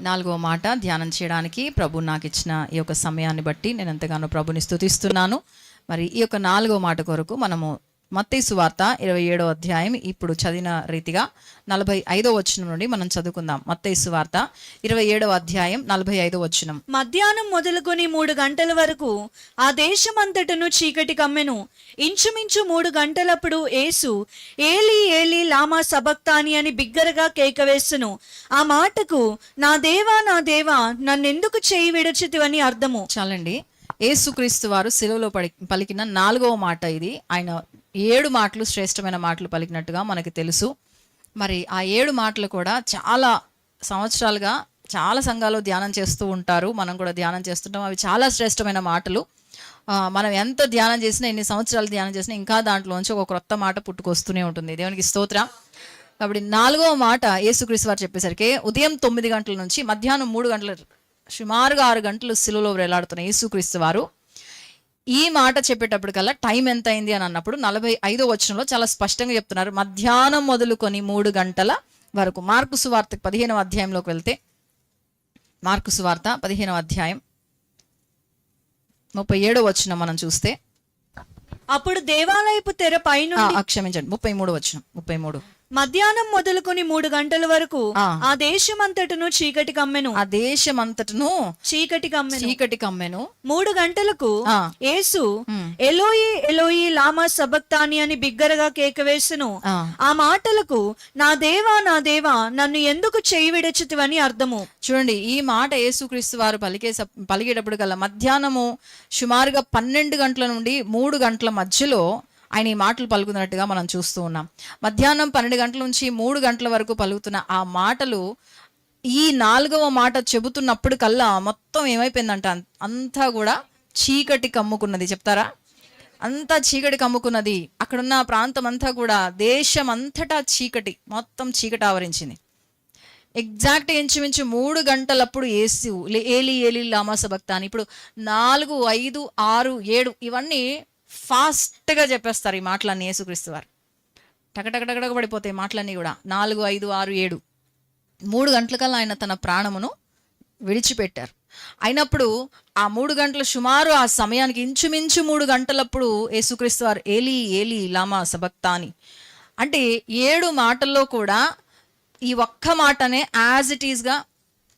నాలుగవ మాట ధ్యానం చేయడానికి ప్రభు నాకు ఇచ్చిన ఈ యొక్క సమయాన్ని బట్టి నేను ఎంతగానో ప్రభుని స్తుతిస్తున్నాను. మరి ఈ యొక్క నాలుగవ మాట కొరకు మనము మత్తయి సువార్త 27వ అధ్యాయం ఇప్పుడు చదివిన రీతిగా 45వ వచనం నుండి మనం చదువుకుందాం. మత్తయి సువార్త 27వ అధ్యాయం 45వ వచనం. మధ్యాహ్నం మొదలుకొని 3 గంటల వరకు ఆ దేశమంతటను చీకటి కమ్మెను. ఇంచుమించు 3 గంటలప్పుడు యేసు ఏలీ ఏలీ లామా సబక్తాని అని బిగ్గరగా కేక వేసెను. ఆ మాటకు నా దేవా నన్నెందుకు చేయి విడిచితివని అర్థము. చాలండి. యేసుక్రీస్తు వారు శిలువలో పలికిన 4వ మాట ఇది. ఆయన 7 మాటలు శ్రేష్టమైన మాటలు పలికినట్టుగా మనకి తెలుసు. మరి ఆ 7 మాటలు కూడా చాలా సంవత్సరాలుగా చాలా సంఘాలు ధ్యానం చేస్తూ ఉంటారు. మనం కూడా ధ్యానం చేస్తుంటాం. అవి చాలా శ్రేష్టమైన మాటలు. మనం ఎంత ధ్యానం చేసినా, ఎన్ని సంవత్సరాలు ధ్యానం చేసినా ఇంకా దాంట్లోంచి ఒక క్రొత్త మాట పుట్టుకొస్తూనే ఉంటుంది. దేవునికి స్తోత్రం. కాబట్టి 4వ మాట యేసుక్రీస్తు వారు చెప్పేసరికి ఉదయం 9 గంటల నుంచి మధ్యాహ్నం 3 గంటల సుమారుగా 6 గంటలు శిలువలో వేలాడుతున్న యేసుక్రీస్తు వారు ఈ మాట చెప్పేటప్పటికల్లా టైం ఎంత అయింది అని అన్నప్పుడు 45వ వచనంలో చాలా స్పష్టంగా చెప్తున్నారు. మధ్యాహ్నం మొదలుకొని 3 గంటల వరకు. మార్కు సువార్త 15వ అధ్యాయంలోకి వెళ్తే, మార్కు సువార్త 15వ అధ్యాయం 37వ వచనం మనం చూస్తే, అప్పుడు దేవాలయపు తెర పైన క్షమించండి 33వ వచనం 33. మధ్యాహ్నం మొదలుకొని 3 గంటల వరకు ఆ దేశమంతటను చీకటి కమ్మెను. ఆ దేశమంతటను చీకటి కమ్మెను. 3 గంటలకు యేసు ఎలోయి ఎలోయి లామా సబక్తాని అని బిగ్గరగా కేక వేసెను. ఆ మాటలకు నా దేవా నన్ను ఎందుకు చేయి విడిచితివని అర్థము. చూడండి, ఈ మాట యేసుక్రీస్తు వారు పలికేటప్పుడు కల్లా మధ్యాహ్నము సుమారుగా 12 గంటల నుండి 3 గంటల మధ్యలో ఆయన ఈ మాటలు పలుకుతున్నట్టుగా మనం చూస్తూ ఉన్నాం. మధ్యాహ్నం 12 గంటల నుంచి 3 గంటల వరకు పలుకుతున్న ఆ మాటలు ఈ 4వ మాట చెబుతున్నప్పుడు కల్లా మొత్తం ఏమైపోయిందంట, అంతా కూడా చీకటి కమ్ముకున్నది. చెప్తారా? అంతా చీకటి కమ్ముకున్నది. అక్కడున్న ప్రాంతం అంతా కూడా, దేశం అంతటా చీకటి, మొత్తం చీకటి ఆవరించింది. ఎగ్జాక్ట్ ఇంచుమించు 3 గంటలప్పుడు యేసు ఏలీ ఏలీ లామా సబక్తాని. ఇప్పుడు 4, 5, 6, 7 ఇవన్నీ ఫాస్ట్గా చెప్పేస్తారు ఈ మాటలన్నీ. యేసుక్రీస్తు వారు టకటకటక పడిపోతాయి మాటలన్నీ కూడా. 4, 5, 6, 7 3 గంటలకల్లా ఆయన తన ప్రాణమును విడిచిపెట్టారు. అయినప్పుడు ఆ 3 గంటల సుమారు ఆ సమయానికి ఇంచుమించు 3 గంటలప్పుడు యేసుక్రీస్తు వారు ఏలీ ఏలీ లామా సబక్తాని అంటే 7 మాటల్లో కూడా ఈ ఒక్క మాటనే యాజ్ ఇట్ ఈస్గా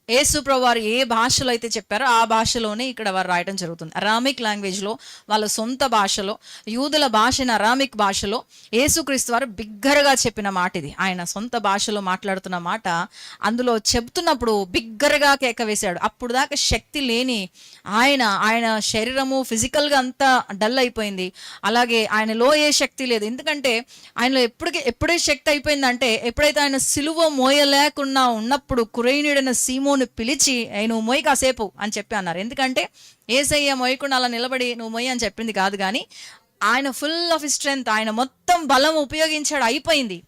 యేసు ప్రభు వారు ఏ భాషలో అయితే చెప్పారో ఆ భాషలోనే ఇక్కడ వారు రాయడం జరుగుతుంది. అరామిక్ లాంగ్వేజ్లో, వాళ్ళ సొంత భాషలో, యూదుల భాషన అరామిక్ భాషలో యేసుక్రీస్తు వారు బిగ్గరగా చెప్పిన మాట ఇది. ఆయన సొంత భాషలో మాట్లాడుతున్న మాట అందులో చెప్తున్నప్పుడు బిగ్గరగా కేక వేశాడు. అప్పుడు దాకా శక్తి లేని ఆయన శరీరము ఫిజికల్గా అంతా డల్ అయిపోయింది. అలాగే ఆయనలో ఏ శక్తి లేదు. ఎందుకంటే ఆయనలో ఎప్పుడే శక్తి అయిపోయిందంటే, ఎప్పుడైతే ఆయన సిలువ మోయలేకుండా ఉన్నప్పుడు కురేనీడైన సీమోను పిలిచి నువ్వు మొయ్యి కాసేపు అని చెప్పి అన్నారు. ఎందుకంటే యేసయ్య మొయ్యకుండా అలా నిలబడి నువ్వు మొయ్యి అని చెప్పింది కాదు, కానీ ఆయన ఫుల్ ఆఫ్ స్ట్రెంగ్త్, ఆయన మొత్తం బలం ఉపయోగించాడు. అయిపోయింది,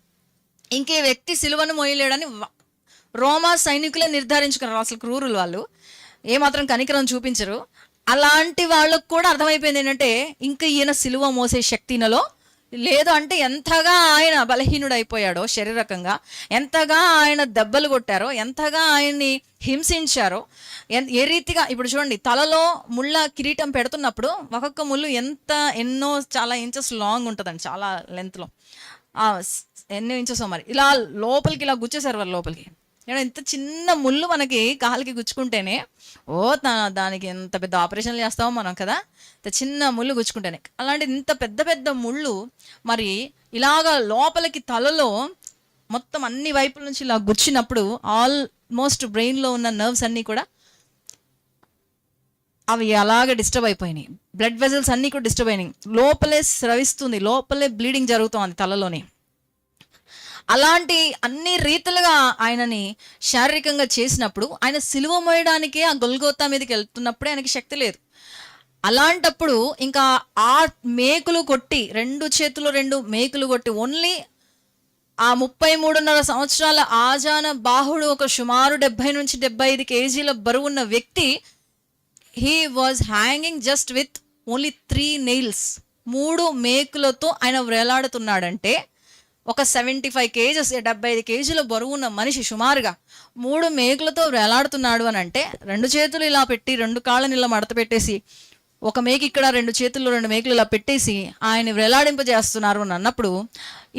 ఇంకే వ్యక్తి సిలువను మోయలేడని రోమా సైనికులే నిర్ధారించుకున్నారు. అసలు క్రూరులు వాళ్ళు, ఏమాత్రం కనికరం చూపించరు. అలాంటి వాళ్ళకు కూడా అర్థమైపోయింది ఏంటంటే ఇంకా ఈయన సిలువ మోసే శక్తినలో లేదు. అంటే ఎంతగా ఆయన బలహీనుడు అయిపోయాడో శరీరకంగా, ఎంతగా ఆయన దెబ్బలు కొట్టారో, ఎంతగా ఆయన్ని హింసించారో, ఏ రీతిగా. ఇప్పుడు చూడండి, తలలో ముళ్ళ కిరీటం పెడుతున్నప్పుడు ఒక్కొక్క ముళ్ళు చాలా ఇంచెస్ లాంగ్ ఉంటుందండి, చాలా లెంత్లో. ఎన్నో ఇంచెస్ మరి ఇలా లోపలికి ఇలా గుచ్చేశారు వాళ్ళు లోపలికి. ఇంత చిన్న ముళ్ళు మనకి కాలికి గుచ్చుకుంటేనే దానికి ఎంత పెద్ద ఆపరేషన్లు చేస్తామో మనం కదా, ఇంత చిన్న ముళ్ళు గుచ్చుకుంటేనే. అలాంటి ఇంత పెద్ద పెద్ద ముళ్ళు మరి ఇలాగా లోపలికి తలలో మొత్తం అన్ని వైపుల నుంచి ఇలా గుచ్చినప్పుడు ఆల్మోస్ట్ బ్రెయిన్లో ఉన్న నర్వ్స్ అన్నీ కూడా అవి అలాగే డిస్టర్బ్ అయిపోయినాయి. బ్లడ్ వెజల్స్ అన్నీ కూడా డిస్టర్బ్ అయినాయి. లోపలే స్రవిస్తుంది, లోపలే బ్లీడింగ్ జరుగుతుంది తలలోని. అలాంటి అన్ని రీతులుగా ఆయనని శారీరకంగా చేసినప్పుడు, ఆయన సిలువ మోయడానికే ఆ గొల్గోతా మీదకి వెళ్తున్నప్పుడే ఆయనకి శక్తి లేదు. అలాంటప్పుడు ఇంకా ఆ మేకులు కొట్టి, 2 చేతులు 2 మేకులు కొట్టి, ఓన్లీ ఆ 33.5 సంవత్సరాల ఆజాన బాహుడు, ఒక సుమారు 70 నుంచి 75 కేజీల బరువున్న వ్యక్తి, he was hanging just with only 3 nails. 3 మేకులతో ఆయన వేలాడుతున్నాడంటే ఒక 75 కేజెస్ 75 కేజీల బరువు ఉన్న మనిషి సుమారుగా 3 మేకులతో వేలాడుతున్నాడు అని అంటే 2 చేతులు ఇలా పెట్టి 2 కాళ్ళని ఇలా మడత పెట్టేసి ఒక మేకు ఇక్కడ 2 చేతుల్లో 2 మేకులు ఇలా పెట్టేసి ఆయన వేలాడింపజేస్తున్నారు అని అన్నప్పుడు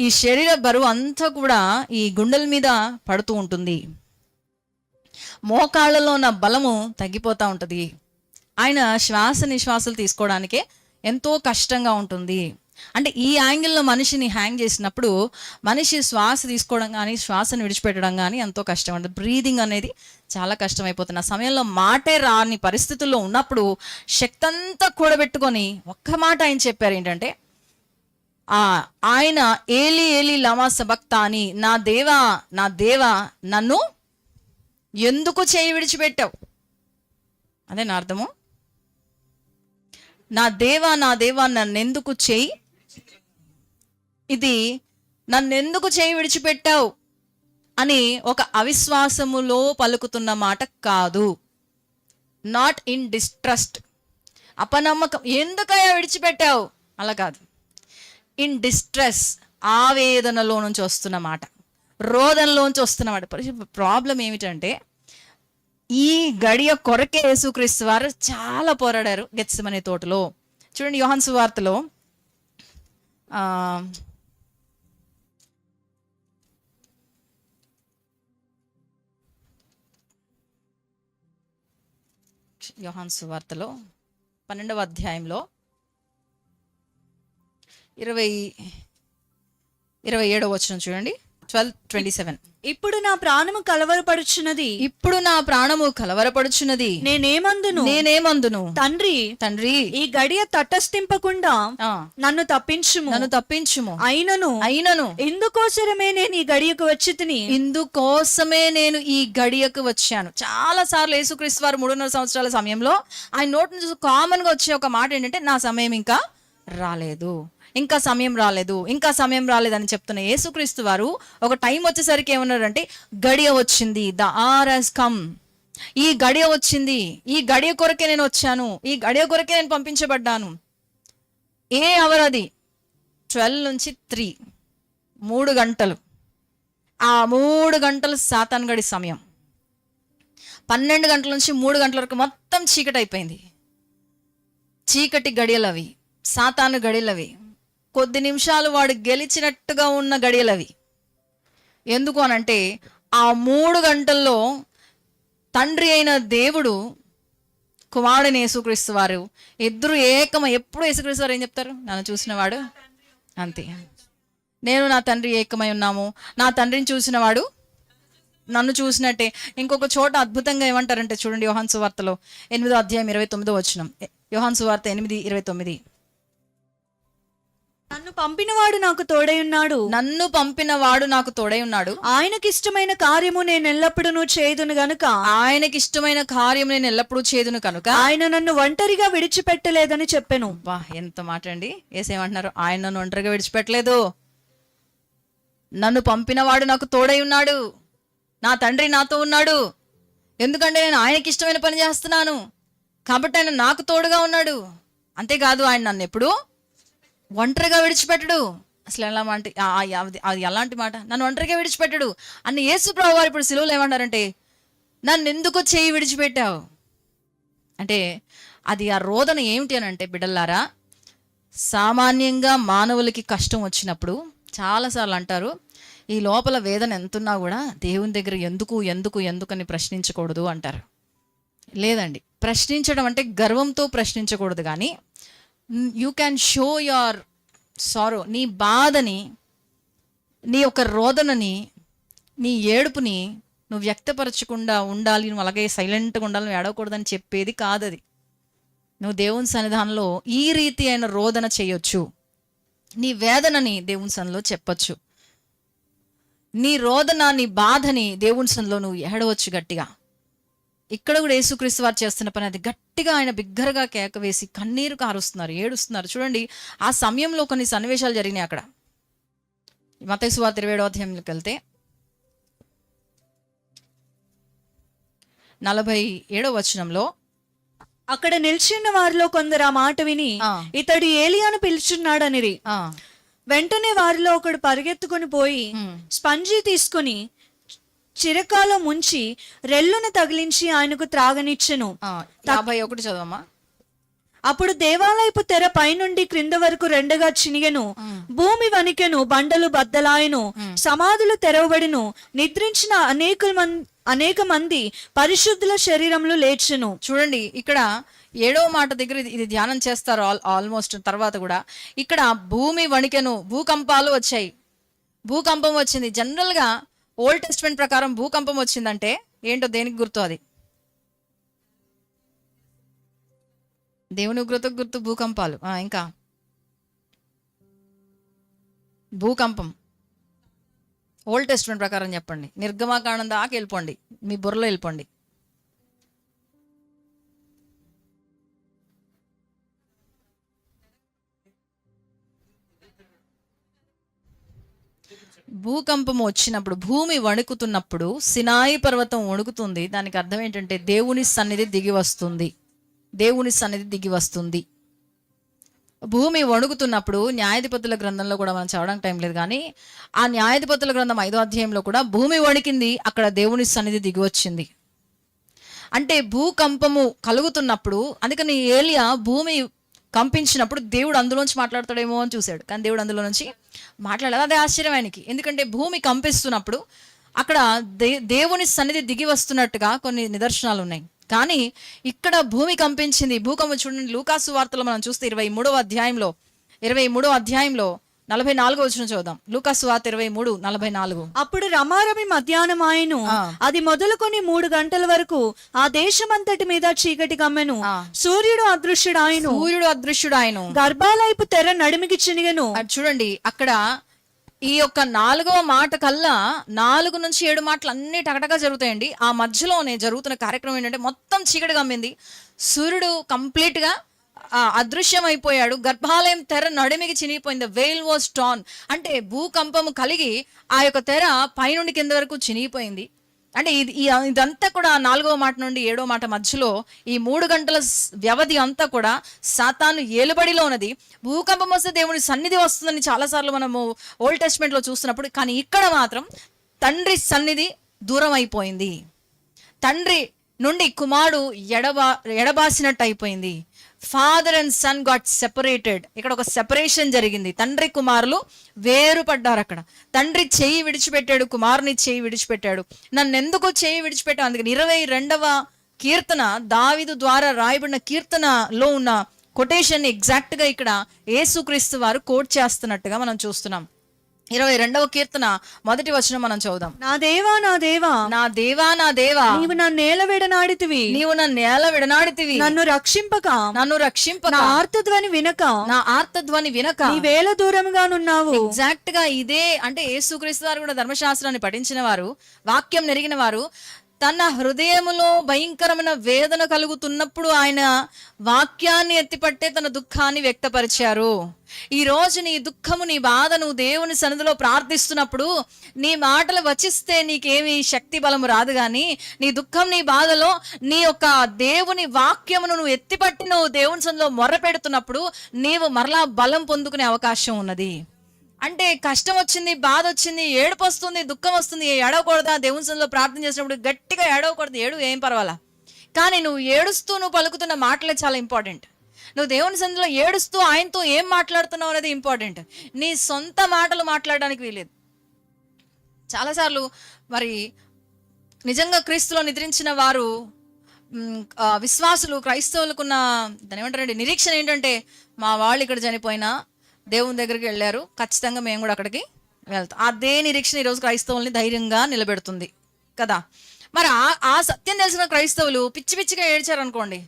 ఈ శరీర బరువు అంతా కూడా ఈ గుండెల మీద పడుతూ ఉంటుంది. మోకాళ్ళలో ఉన్న బలము తగ్గిపోతూ ఉంటుంది. ఆయన శ్వాస నిశ్వాసాలు తీసుకోవడానికే ఎంతో కష్టంగా ఉంటుంది. అంటే ఈ యాంగిల్లో మనిషిని హ్యాంగ్ చేసినప్పుడు మనిషి శ్వాస తీసుకోవడం కానీ శ్వాసను విడిచిపెట్టడం కానీ ఎంతో కష్టం ఉంటుంది. బ్రీదింగ్ అనేది చాలా కష్టమైపోతుంది. ఆ సమయంలో మాటే రాని పరిస్థితుల్లో ఉన్నప్పుడు శక్తి అంతా కూడబెట్టుకొని ఒక్క మాట ఆయన చెప్పారు ఏంటంటే, ఆయన ఏలి ఏలి లమా సబక్తాని, నా దేవా నా దేవా నన్ను ఎందుకు చేయి విడిచిపెట్టావు. అదే నా అర్థము. నా దేవా నన్నెందుకు చేయి, ఇది నన్నెందుకు చేయి విడిచిపెట్టావు అని ఒక అవిశ్వాసములో పలుకుతున్న మాట కాదు. నాట్ ఇన్ డిస్ట్రస్ట్, అపనమ్మకం, ఎందుకయ్యా విడిచిపెట్టావు అలా కాదు. ఇన్ డిస్ట్రెస్, ఆవేదనలో నుంచి వస్తున్న మాట, రోదనలోంచి వస్తున్న మాట. ప్రాబ్లం ఏమిటంటే ఈ గడియ కొరకే యేసుక్రీస్తు వారు చాలా పోరాడారు గెత్సెమనే తోటలో. చూడండి యోహాను సువార్తలో యోహాను సువార్తలో 12వ అధ్యాయంలో 27వ వచనం చూడండి. 12:27. ఇప్పుడు నా ప్రాణము కలవరపడుచున్నది, నేనేమందును తండ్రి ఈ గడియ తటస్థింపకుండా నన్ను తప్పించుము. అయినను ఇందుకోసమే నేను ఈ గడియకు వచ్చాను. చాలా సార్లు యేసుక్రీస్తు వారు 3.5 సంవత్సరాల సమయంలో ఆయన నోటి నుంచి కామన్ గా వచ్చే ఒక మాట ఏంటంటే, నా సమయం ఇంకా రాలేదు, ఇంకా సమయం రాలేదని చెప్తున్న యేసుక్రీస్తు వారు ఒక టైం వచ్చేసరికి ఏమన్నారంటే, గడియ వచ్చింది, ద ఆర్ హస్ కమ్, ఈ గడియ వచ్చింది, ఈ గడియ కొరకే నేను వచ్చాను, ఈ గడియ కొరకే నేను పంపించబడ్డాను. ఏ అవర్ అది? 12 నుంచి 3, 3 గంటలు. ఆ 3 గంటలు సాతాను గడి సమయం. 12 గంటల నుంచి 3 గంటల వరకు మొత్తం చీకటి అయిపోయింది. చీకటి గడియలవి, సాతాను గడియలవి. కొద్ది నిమిషాలు వాడు గెలిచినట్టుగా ఉన్న గడియలవి. ఎందుకు అనంటే ఆ 3 గంటల్లో తండ్రి అయిన దేవుడు, కుమారుడైన యేసుక్రీస్తు వారు ఇద్దరు ఏకమై, ఎప్పుడు యేసుక్రీస్తు వారు ఏం చెప్తారు? నన్ను చూసినవాడు అంతే, నేను నా తండ్రి ఏకమై ఉన్నాము, నా తండ్రిని చూసినవాడు నన్ను చూసినట్టే. ఇంకొక చోట అద్భుతంగా ఏమంటారంటే చూడండి, యోహాను సువార్తలో 8వ అధ్యాయం 29వ వచనం. యోహాను సువార్త 8:29. నన్ను పంపినవాడు నాకు తోడై ఉన్నాడు, ఆయనకిష్టమైన కార్యము నేను ఎల్లప్పుడూ చేదును గనుక ఆయన నన్ను ఒంటరిగా విడిచిపెట్టలేదని చెప్పాను. వా, ఎంత మాట అండి. ఏసేమంటున్నారు? ఆయన నన్ను ఒంటరిగా విడిచిపెట్టలేదు, నన్ను పంపినవాడు నాకు తోడై ఉన్నాడు, నా తండ్రి నాతో ఉన్నాడు, ఎందుకంటే నేను ఆయనకి ఇష్టమైన పని చేస్తున్నాను కాబట్టి ఆయన నాకు తోడుగా ఉన్నాడు. అంతేకాదు, ఆయన నన్ను ఎప్పుడు ఒంటరిగా విడిచిపెట్టడు. అసలు ఎలా అంటే అది ఎలాంటి మాట? నన్ను ఒంటరిగా విడిచిపెట్టడు అని యేసు ప్రభువు వారు ఇప్పుడు సిలువలో ఏమంటారంటే, నన్ను ఎందుకు చేయి విడిచిపెట్టావు అంటే అది ఆ రోదన ఏమిటి అని అంటే, బిడ్డలారా, సామాన్యంగా మానవులకి కష్టం వచ్చినప్పుడు చాలాసార్లు అంటారు, ఈ లోపల వేదన ఎంతున్నా కూడా దేవుని దగ్గర ఎందుకు అని ప్రశ్నించకూడదు అంటారు. లేదండి, ప్రశ్నించడం అంటే గర్వంతో ప్రశ్నించకూడదు, కానీ యూ క్యాన్ షో యువర్ సారో, నీ బాధని, నీ యొక్క రోదనని, నీ ఏడుపుని నువ్వు వ్యక్తపరచకుండా ఉండాలి, నువ్వు అలాగే సైలెంట్గా ఉండాలి, నువ్వు ఏడవకూడదని చెప్పేది కాదది. నువ్వు దేవుని సన్నిధానంలో ఈ రీతి అయిన రోదన చేయొచ్చు, నీ వేదనని దేవుని సన్నిధిలో చెప్పొచ్చు, నీ రోదన, నీ బాధని దేవుని సన్నిధిలో నువ్వు ఏడవచ్చు గట్టిగా. ఇక్కడ కూడా యేసుక్రీస్తు వారు చేస్తున్న పని అది. గట్టిగా ఆయన బిగ్గరగా కేక వేసి కన్నీరు కారుస్తున్నారు, ఏడుస్తున్నారు. చూడండి, ఆ సమయంలో కొన్ని సన్నివేశాలు జరిగినాయి అక్కడ. మత్తయి సువార్త 27వ అధ్యాయంలోకి వెళ్తే 47వ వచనంలో, అక్కడ నిలిచిన వారిలో కొందరు ఆ మాట విని ఇతడు ఏలియాను పిలుచున్నాడనిరి. వెంటనే వారిలో ఒకడు పరిగెత్తుకుని పోయి స్పంజి తీసుకుని చిరకాలో ముంచి రెల్లును తగిలించి ఆయనకు త్రాగనిచ్చెను. 51 చదవమ్మా. అప్పుడు దేవాలయపు తెర పైనుండి క్రింద వరకు రెండుగా చినిగెను, భూమి వణికెను, బండలు బద్దలాయను, సమాధులు తెరవబడిను, నిద్రించిన అనేక మంది పరిశుద్ధుల శరీరములు లేచెను. చూడండి, ఇక్కడ 7వ మాట దగ్గర ఇది ధ్యానం చేస్తారు ఆల్మోస్ట్. తర్వాత కూడా ఇక్కడ భూమి వణికెను, భూకంపాలు వచ్చాయి, భూకంపం వచ్చింది. జనరల్ గా ఓల్డ్ టెస్ట్మెంట్ ప్రకారం భూకంపం వచ్చిందంటే ఏంటో, దేనికి గుర్తు? అది దేవుని ఉగ్రతకు గుర్తు భూకంపాలు. ఇంకా భూకంపం ఓల్డ్ టెస్ట్మెంట్ ప్రకారం చెప్పండి. నిర్గమాకాండం దాకా వెళ్ళిపోండి, మీ బుర్రలో వెళ్ళిపోండి. భూకంపం వచ్చినప్పుడు, భూమి వణుకుతున్నప్పుడు సినాయి పర్వతం వణుకుతుంది. దానికి అర్థం ఏంటంటే దేవుని సన్నిధి దిగి వస్తుంది, దేవుని సన్నిధి దిగి వస్తుంది. భూమి వణుకుతున్నప్పుడు న్యాయాధిపతుల గ్రంథంలో కూడా మనం చదవడానికి టైం లేదు, కానీ ఆ న్యాయాధిపతుల గ్రంథం 5వ అధ్యాయంలో కూడా భూమి వణికింది, అక్కడ దేవుని సన్నిధి దిగి వచ్చింది. అంటే భూకంపము కలుగుతున్నప్పుడు, అందుకని ఏలియా భూమి కంపించినప్పుడు దేవుడు అందులోంచి మాట్లాడతాడేమో అని చూశాడు, కానీ దేవుడు అందులో నుంచి మాట్లాడలేదు. అదే ఆశ్చర్యం ఆయనకి. ఎందుకంటే భూమి కంపిస్తున్నప్పుడు అక్కడ దేవుని సన్నిధి దిగి వస్తున్నట్టుగా కొన్ని నిదర్శనాలు ఉన్నాయి. కానీ ఇక్కడ భూమి కంపించింది, భూకంపం. చూడండి, లూకాసు వార్తలో మనం చూస్తే 23వ అధ్యాయంలో 44వ వచనం చూద్దాం. లూకాసు వార్త 23:44. అప్పుడు రమారమి మధ్యాహ్నం ఆయను, అది మొదలుకొని 3 గంటల వరకు ఆ దేశమంతటి మీద చీకటి కమ్మెను, సూర్యుడు అదృశ్యుడాయను, గర్భాలయపు తెర నడిమికి చినిగెను. చూడండి, అక్కడ ఈ యొక్క 4వ మాట కల్లా 4 నుంచి 7 మాటలు అన్ని టకటగా జరుగుతాయండి. ఆ మధ్యలోనే జరుగుతున్న కార్యక్రమం ఏంటంటే మొత్తం చీకటి కమ్మింది, సూర్యుడు కంప్లీట్ గా అదృశ్యమైపోయాడు, గర్భాలయం తెర నడిమికి చినిగిపోయింది. Veil was torn. అంటే భూకంపము కలిగి ఆ యొక్క తెర పైనుండి కింద వరకు చినిగిపోయింది. అంటే ఇదంతా కూడా 4వ మాట నుండి 7వ మాట మధ్యలో ఈ 3 గంటల వ్యవధి అంతా కూడా సాతాను ఏలుబడిలో ఉన్నది. భూకంపం వస్తే దేవుని సన్నిధి వస్తుందని చాలాసార్లు మనము ఓల్డ్ టెస్ట్మెంట్లో చూస్తున్నప్పుడు, కానీ ఇక్కడ మాత్రం తండ్రి సన్నిధి దూరం అయిపోయింది, తండ్రి నుండి కుమారుడు ఎడబాసినట్టు అయిపోయింది. Father and son got separated. ఇక్కడ ఒక సెపరేషన్ జరిగింది, తండ్రి కుమారులు వేరుపడ్డారు. అక్కడ తండ్రి చెయ్యి విడిచిపెట్టాడు, కుమారుని చెయ్యి విడిచిపెట్టాడు. నన్ను ఎందుకు చెయ్యి విడిచిపెట్టావు? అందుకని 22వ కీర్తన, దావీదు ద్వారా రాయబడిన కీర్తనలో ఉన్న కొటేషన్ ఎగ్జాక్ట్ గా ఇక్కడ యేసుక్రీస్తు వారు కోట్ చేస్తున్నట్టుగా మనం చూస్తున్నాం. 22వ కీర్తన 1వ వచనం మనం చదువుదాం. నా దేవా, నా దేవా, నా దేవా, నా దేవా, నీవు నా నేల విడనాడితివి, నన్ను రక్షింపక, నా ఆర్తధ్వని వినక, నీ వేల దూరముగానున్నావు. ఎగ్జాక్ట్ గా ఇదే. అంటే యేసుక్రీస్తు వారు కూడా ధర్మశాస్త్రాన్ని పఠించిన వారు, వాక్యం నెరిగిన వారు, తన హృదయములో భయంకరమైన వేదన కలుగుతున్నప్పుడు ఆయన వాక్యాన్ని ఎత్తిపట్టే తన దుఃఖాన్ని వ్యక్తపరిచారు. ఈ రోజు నీ దుఃఖము, నీ బాధ నువ్వు దేవుని సన్నిధిలో ప్రార్థిస్తున్నప్పుడు నీ మాటలు వచిస్తే నీకేమి శక్తి బలము రాదు, కానీ నీ దుఃఖం, నీ బాధలో నీ యొక్క దేవుని వాక్యమును నువ్వు ఎత్తిపట్టి నువ్వు దేవుని సన్నిధిలో మొర్ర పెడుతున్నప్పుడు నీవు మరలా బలం పొందుకునే అవకాశం ఉన్నది. అంటే కష్టం వచ్చింది, బాధ వచ్చింది, ఏడుపు వస్తుంది, దుఃఖం వస్తుంది, ఏడవకూడదా? దేవుని సన్నిధిలో ప్రార్థన చేసినప్పుడు గట్టిగా ఏడవకూడదు, ఏం పర్వాలా, కానీ నువ్వు ఏడుస్తూ నువ్వు పలుకుతున్న మాటలే చాలా ఇంపార్టెంట్. నువ్వు దేవుని సన్నిధిలో ఏడుస్తూ ఆయనతో ఏం మాట్లాడుతున్నావు అనేది ఇంపార్టెంట్. నీ సొంత మాటలు మాట్లాడడానికి వీలేదు. చాలాసార్లు మరి నిజంగా క్రీస్తులో నిద్రించిన వారు, విశ్వాసులు, క్రైస్తవులకున్న దాని ఏమంటారండి నిరీక్షణ ఏంటంటే, మా వాళ్ళు ఇక్కడ చనిపోయినా దేవుని దగ్గరికి వెళ్ళారు, ఖచ్చితంగా మేము కూడా అక్కడికి వెళ్తాం. అదే నిరీక్షణ ఈరోజు క్రైస్తవుల్ని ధైర్యంగా నిలబెడుతుంది కదా. మరి ఆ సత్యం తెలిసిన క్రైస్తవులు పిచ్చి పిచ్చిగా ఏడ్చారు అనుకోండి,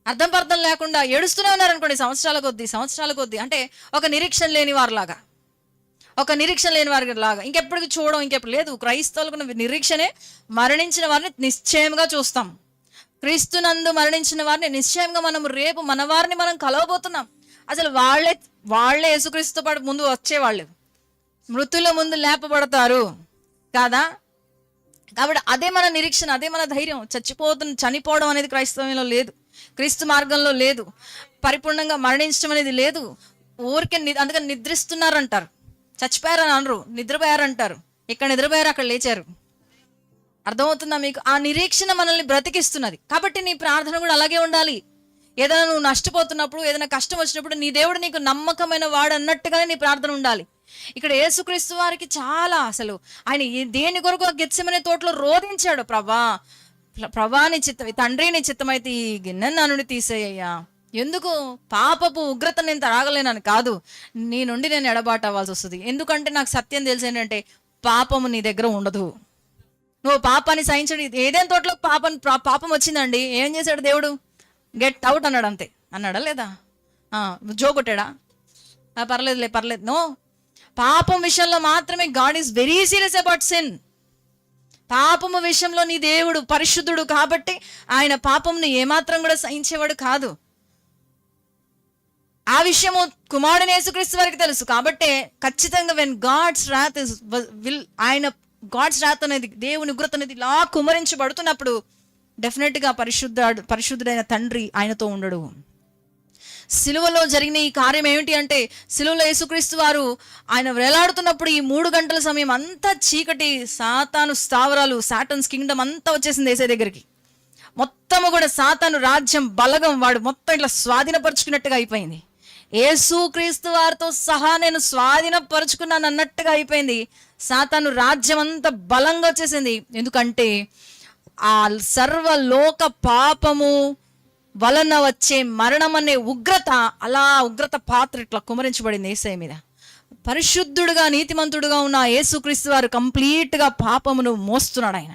అర్థం పర్థం లేకుండా ఏడుస్తూనే ఉన్నారనుకోండి, సంవత్సరాల కొద్దీ అంటే ఒక నిరీక్షణ లేని వారిలాగా, ఇంకెప్పటికి చూడడం, ఇంకెప్పుడు లేదు. క్రైస్తవులకు నిరీక్షణే నిరీక్షణ వారిని నిశ్చయంగా చూస్తాం. క్రీస్తునందు మరణించిన వారిని నిశ్చయంగా మనం రేపు మన వారిని మనం కలవబోతున్నాం. అసలు వాళ్ళే యేసుక్రీస్తుతో పాటు ముందు వచ్చేవాళ్ళు, మృతుల ముందు లేపబడతారు కాదా. కాబట్టి అదే మన నిరీక్షణ, అదే మన ధైర్యం. చనిపోవడం అనేది క్రైస్తవంలో లేదు, క్రీస్తు మార్గంలో లేదు, పరిపూర్ణంగా మరణించడం అనేది లేదు. ఊరికే అందుకని నిద్రిస్తున్నారంటారు, చచ్చిపోయారని అనరు, నిద్రపోయారంటారు. ఇక్కడ నిద్రపోయారు, అక్కడ లేచారు. అర్థమవుతుందా మీకు? ఆ నిరీక్షణ మనల్ని బ్రతికిస్తున్నది. కాబట్టి నీ ప్రార్థన కూడా అలాగే ఉండాలి. ఏదైనా నువ్వు నష్టపోతున్నప్పుడు, ఏదైనా కష్టం వచ్చినప్పుడు నీ దేవుడు నీకు నమ్మకమైన వాడు అన్నట్టుగానే నీ ప్రార్థన ఉండాలి. ఇక్కడ యేసుక్రీస్తు వారికి చాలా అసలు ఆయన దేని కొరకు గెత్సెమనే తోటలో రోధించాడు, ప్రభా నీ చిత్తం, తండ్రి నీ చిత్తమైతే ఈ గిన్నె నా నుండి తీసేయ్యా. ఎందుకు? పాపపు ఉగ్రత నేను తాగలేనని కాదు, నీ నుండి నేను ఎడబాటు అవ్వాల్సి వస్తుంది. ఎందుకంటే నాకు సత్యం తెలిసి ఏంటంటే పాపము నీ దగ్గర ఉండదు. నువ్వు పాపాన్ని సహించడం. ఏదైనా తోటలో పాపం వచ్చిందండి, ఏం చేశాడు దేవుడు? గెట్ అవుట్ అన్నాడు, అంతే. అన్నాడా లేదా? జోగొట్టాడా? పర్లేదు. నో, పాపం విషయంలో మాత్రమే God is very serious about sin. పాపము విషయంలో నీ దేవుడు పరిశుద్ధుడు కాబట్టి ఆయన పాపంను ఏమాత్రం కూడా సహించేవాడు కాదు. ఆ విషయము కుమారుడైన యేసుక్రీస్తు వారికి తెలుసు. కాబట్టి ఖచ్చితంగా when God's wrath is will, ఆయన గాడ్స్ రాత్ అనేది, దేవుని ఉగ్రత అనేది ఇలా కుమరించబడుతున్నప్పుడు డెఫినెట్గా పరిశుద్ధుడైన తండ్రి ఆయనతో ఉండడు. సిలువలో జరిగిన ఈ కార్యం ఏమిటి అంటే, సిలువలో యేసుక్రీస్తు వారు ఆయన వేలాడుతున్నప్పుడు ఈ 3 గంటల సమయం అంతా చీకటి, సాతాను స్థావరాలు, సాటన్స్ కింగ్డమ్ అంతా వచ్చేసింది యేసయ్య దగ్గరికి. మొత్తము కూడా సాతాను రాజ్యం బలగం వాడు మొత్తం ఇట్లా స్వాధీనపరుచుకున్నట్టుగా అయిపోయింది. యేసుక్రీస్తు వారితో సహా నేను స్వాధీనపరుచుకున్నాను అన్నట్టుగా అయిపోయింది. సాతాను రాజ్యం అంతా బలంగా వచ్చేసింది. ఎందుకంటే ఆ సర్వలోక పాపము వలన వచ్చే మరణం అనే ఉగ్రత, అలా ఉగ్రత పాత్ర ఇట్లా కుమరించబడింది యేసయ్య మీద. పరిశుద్ధుడుగా నీతిమంతుడుగా ఉన్న యేసుక్రీస్తు వారు కంప్లీట్గా పాపమును మోస్తున్నాడు ఆయన.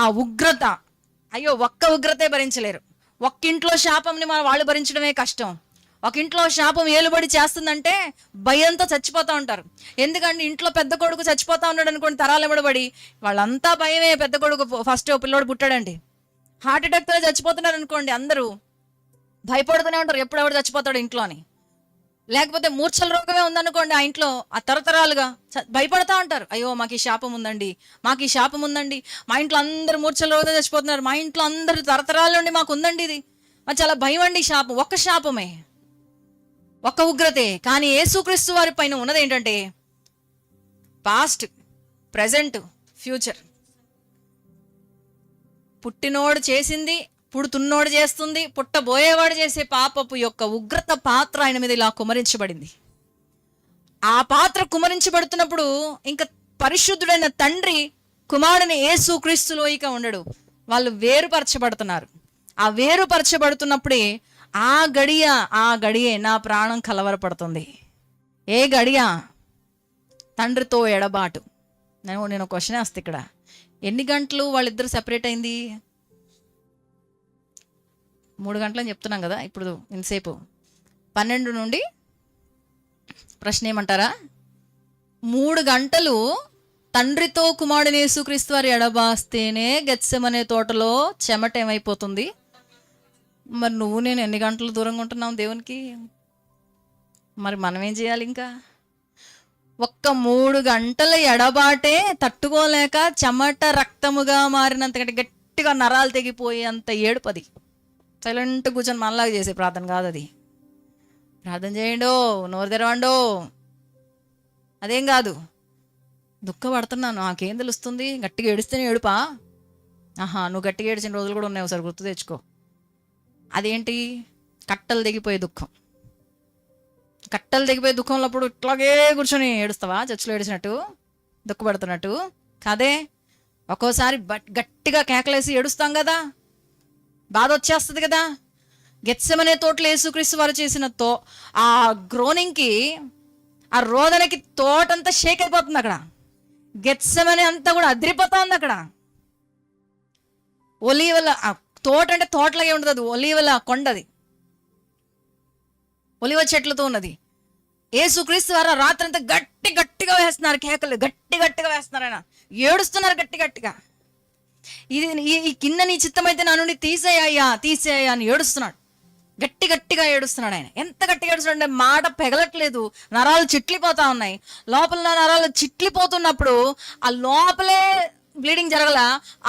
ఆ ఉగ్రత, అయ్యో ఒక్క ఉగ్రతే భరించలేరు. ఒక్కింట్లో శాపంని మన వాళ్ళు భరించడమే కష్టం. ఒక ఇంట్లో శాపం ఏలుబడి చేస్తుందంటే భయంతో చచ్చిపోతూ ఉంటారు. ఎందుకంటే ఇంట్లో పెద్ద కొడుకు చచ్చిపోతా ఉన్నాడు అనుకోండి, తరాలు ఎబడబడి వాళ్ళంతా భయమే. పెద్ద కొడుకు ఫస్ట్ పిల్లోడు పుట్టాడండి, హార్ట్ అటాక్తో చచ్చిపోతున్నారు అనుకోండి, అందరూ భయపడుతూనే ఉంటారు ఎప్పుడెవడు చచ్చిపోతాడు ఇంట్లో అని. లేకపోతే మూర్ఛల రోగమే ఉందనుకోండి ఆ ఇంట్లో, ఆ తరతరాలుగా భయపడతా ఉంటారు. అయ్యో మాకు ఈ శాపం ఉందండి, మా ఇంట్లో అందరూ మూర్ఛల రోగంతో చచ్చిపోతున్నారు, మా ఇంట్లో అందరు తరతరాల నుండి మాకు ఉందండి ఇది, మాకు చాలా భయం అండి. శాపం ఒక్క శాపమే, ఒక్క ఉగ్రతే. కానీ యేసుక్రీస్తు వారి పైన ఉన్నది ఏంటంటే పాస్ట్, ప్రెజెంట్, ఫ్యూచర్. పుట్టినోడు చేసింది, పుడుతున్నోడు చేస్తుంది, పుట్టబోయేవాడు చేసే పాపపు యొక్క ఉగ్రత పాత్ర ఆయన మీద ఇలా కుమరించబడింది. ఆ పాత్ర కుమరించబడుతున్నప్పుడు ఇంకా పరిశుద్ధుడైన తండ్రి కుమారుని యేసుక్రీస్తులో ఇక ఉండడు. వాళ్ళు వేరుపరచబడుతున్నారు. ఆ వేరుపరచబడుతున్నప్పుడే ఆ గడియే నా ప్రాణం కలవరపడుతుంది. ఏ గడియ? తండ్రితో ఎడబాటు. నేను క్వశ్చన్ వేస్తా ఇక్కడ, ఎన్ని గంటలు వాళ్ళిద్దరు సెపరేట్ అయింది? 3 గంటలు అని చెప్తున్నాం కదా ఇప్పుడు ఇంతసేపు. 12 నుండి ప్రశ్న ఏమంటారా? 3 గంటలు తండ్రితో కుమారుడు యేసుక్రీస్తు వారు ఎడబాస్తేనే గెత్సెమనే తోటలో చెమట ఏమైపోతుంది. మరి నువ్వు నేను ఎన్ని గంటలు దూరంగా ఉంటున్నాం దేవునికి? మరి మనం ఏం చేయాలి? ఇంకా ఒక్క 3 గంటల ఎడబాటే తట్టుకోలేక చెమట రక్తముగా మారినంత గట్టిగా నరాలు తెగిపోయి అంత ఏడుపది. సైలెంట్ కూర్చొని మనలాగా చేసే ప్రార్థన కాదు అది. ప్రార్థన చేయండో, నోరు తెరవండో, అదేం కాదు. దుఃఖపడుతున్నాను, నాకేం తెలుస్తుంది? గట్టిగా ఏడిస్తేనే ఏడుపా? నువ్వు గట్టిగా ఏడిచిన రోజులు కూడా ఉన్నాయి, ఒకసారి గుర్తు తెచ్చుకో. అదేంటి? కట్టలు తెగిపోయే దుఃఖం. కట్టలు తెగిపోయే దుఃఖంలో అప్పుడు ఇట్లాగే కూర్చొని ఏడుస్తావా? చర్చిలో ఏడిచినట్టు, దుఃఖపడుతున్నట్టు కాదే. ఒక్కోసారి గట్టిగా కేకలేసి ఏడుస్తాం కదా, బాధ వచ్చేస్తుంది కదా. గెత్సెమనే తోటలో యేసుక్రీస్తు వారు చేసిన ఆ గ్రోనింగ్కి, ఆ రోదనకి తోటంతా షేక్ అయిపోతుంది. అక్కడ గెత్సెమనే అంతా కూడా అదిరిపోతుంది. అక్కడ ఒలీవల తోట అంటే తోటలాగే ఉండదు, అది ఒలీవల కొండది, ఒలివ చెట్లతో ఉన్నది. యేసుక్రీస్తు వారు రాత్రంతా గట్టిగా వేస్తున్నారు కేకలు, గట్టిగా వేస్తున్నారు. ఆయన ఏడుస్తున్నారు గట్టిగా. ఇది ఈ కింద నీ చిత్తమైతే నా నుండి తీసేయ్యా అని ఏడుస్తున్నాడు. గట్టిగా ఏడుస్తున్నాడు ఆయన. ఎంత గట్టిగా ఏడుస్తున్నాడు అంటే మాట పెగలట్లేదు, నరాలు చిట్లిపోతా ఉన్నాయి. లోపల నరాలు చిట్లిపోతున్నప్పుడు ఆ లోపలే బ్లీడింగ్ జరగల,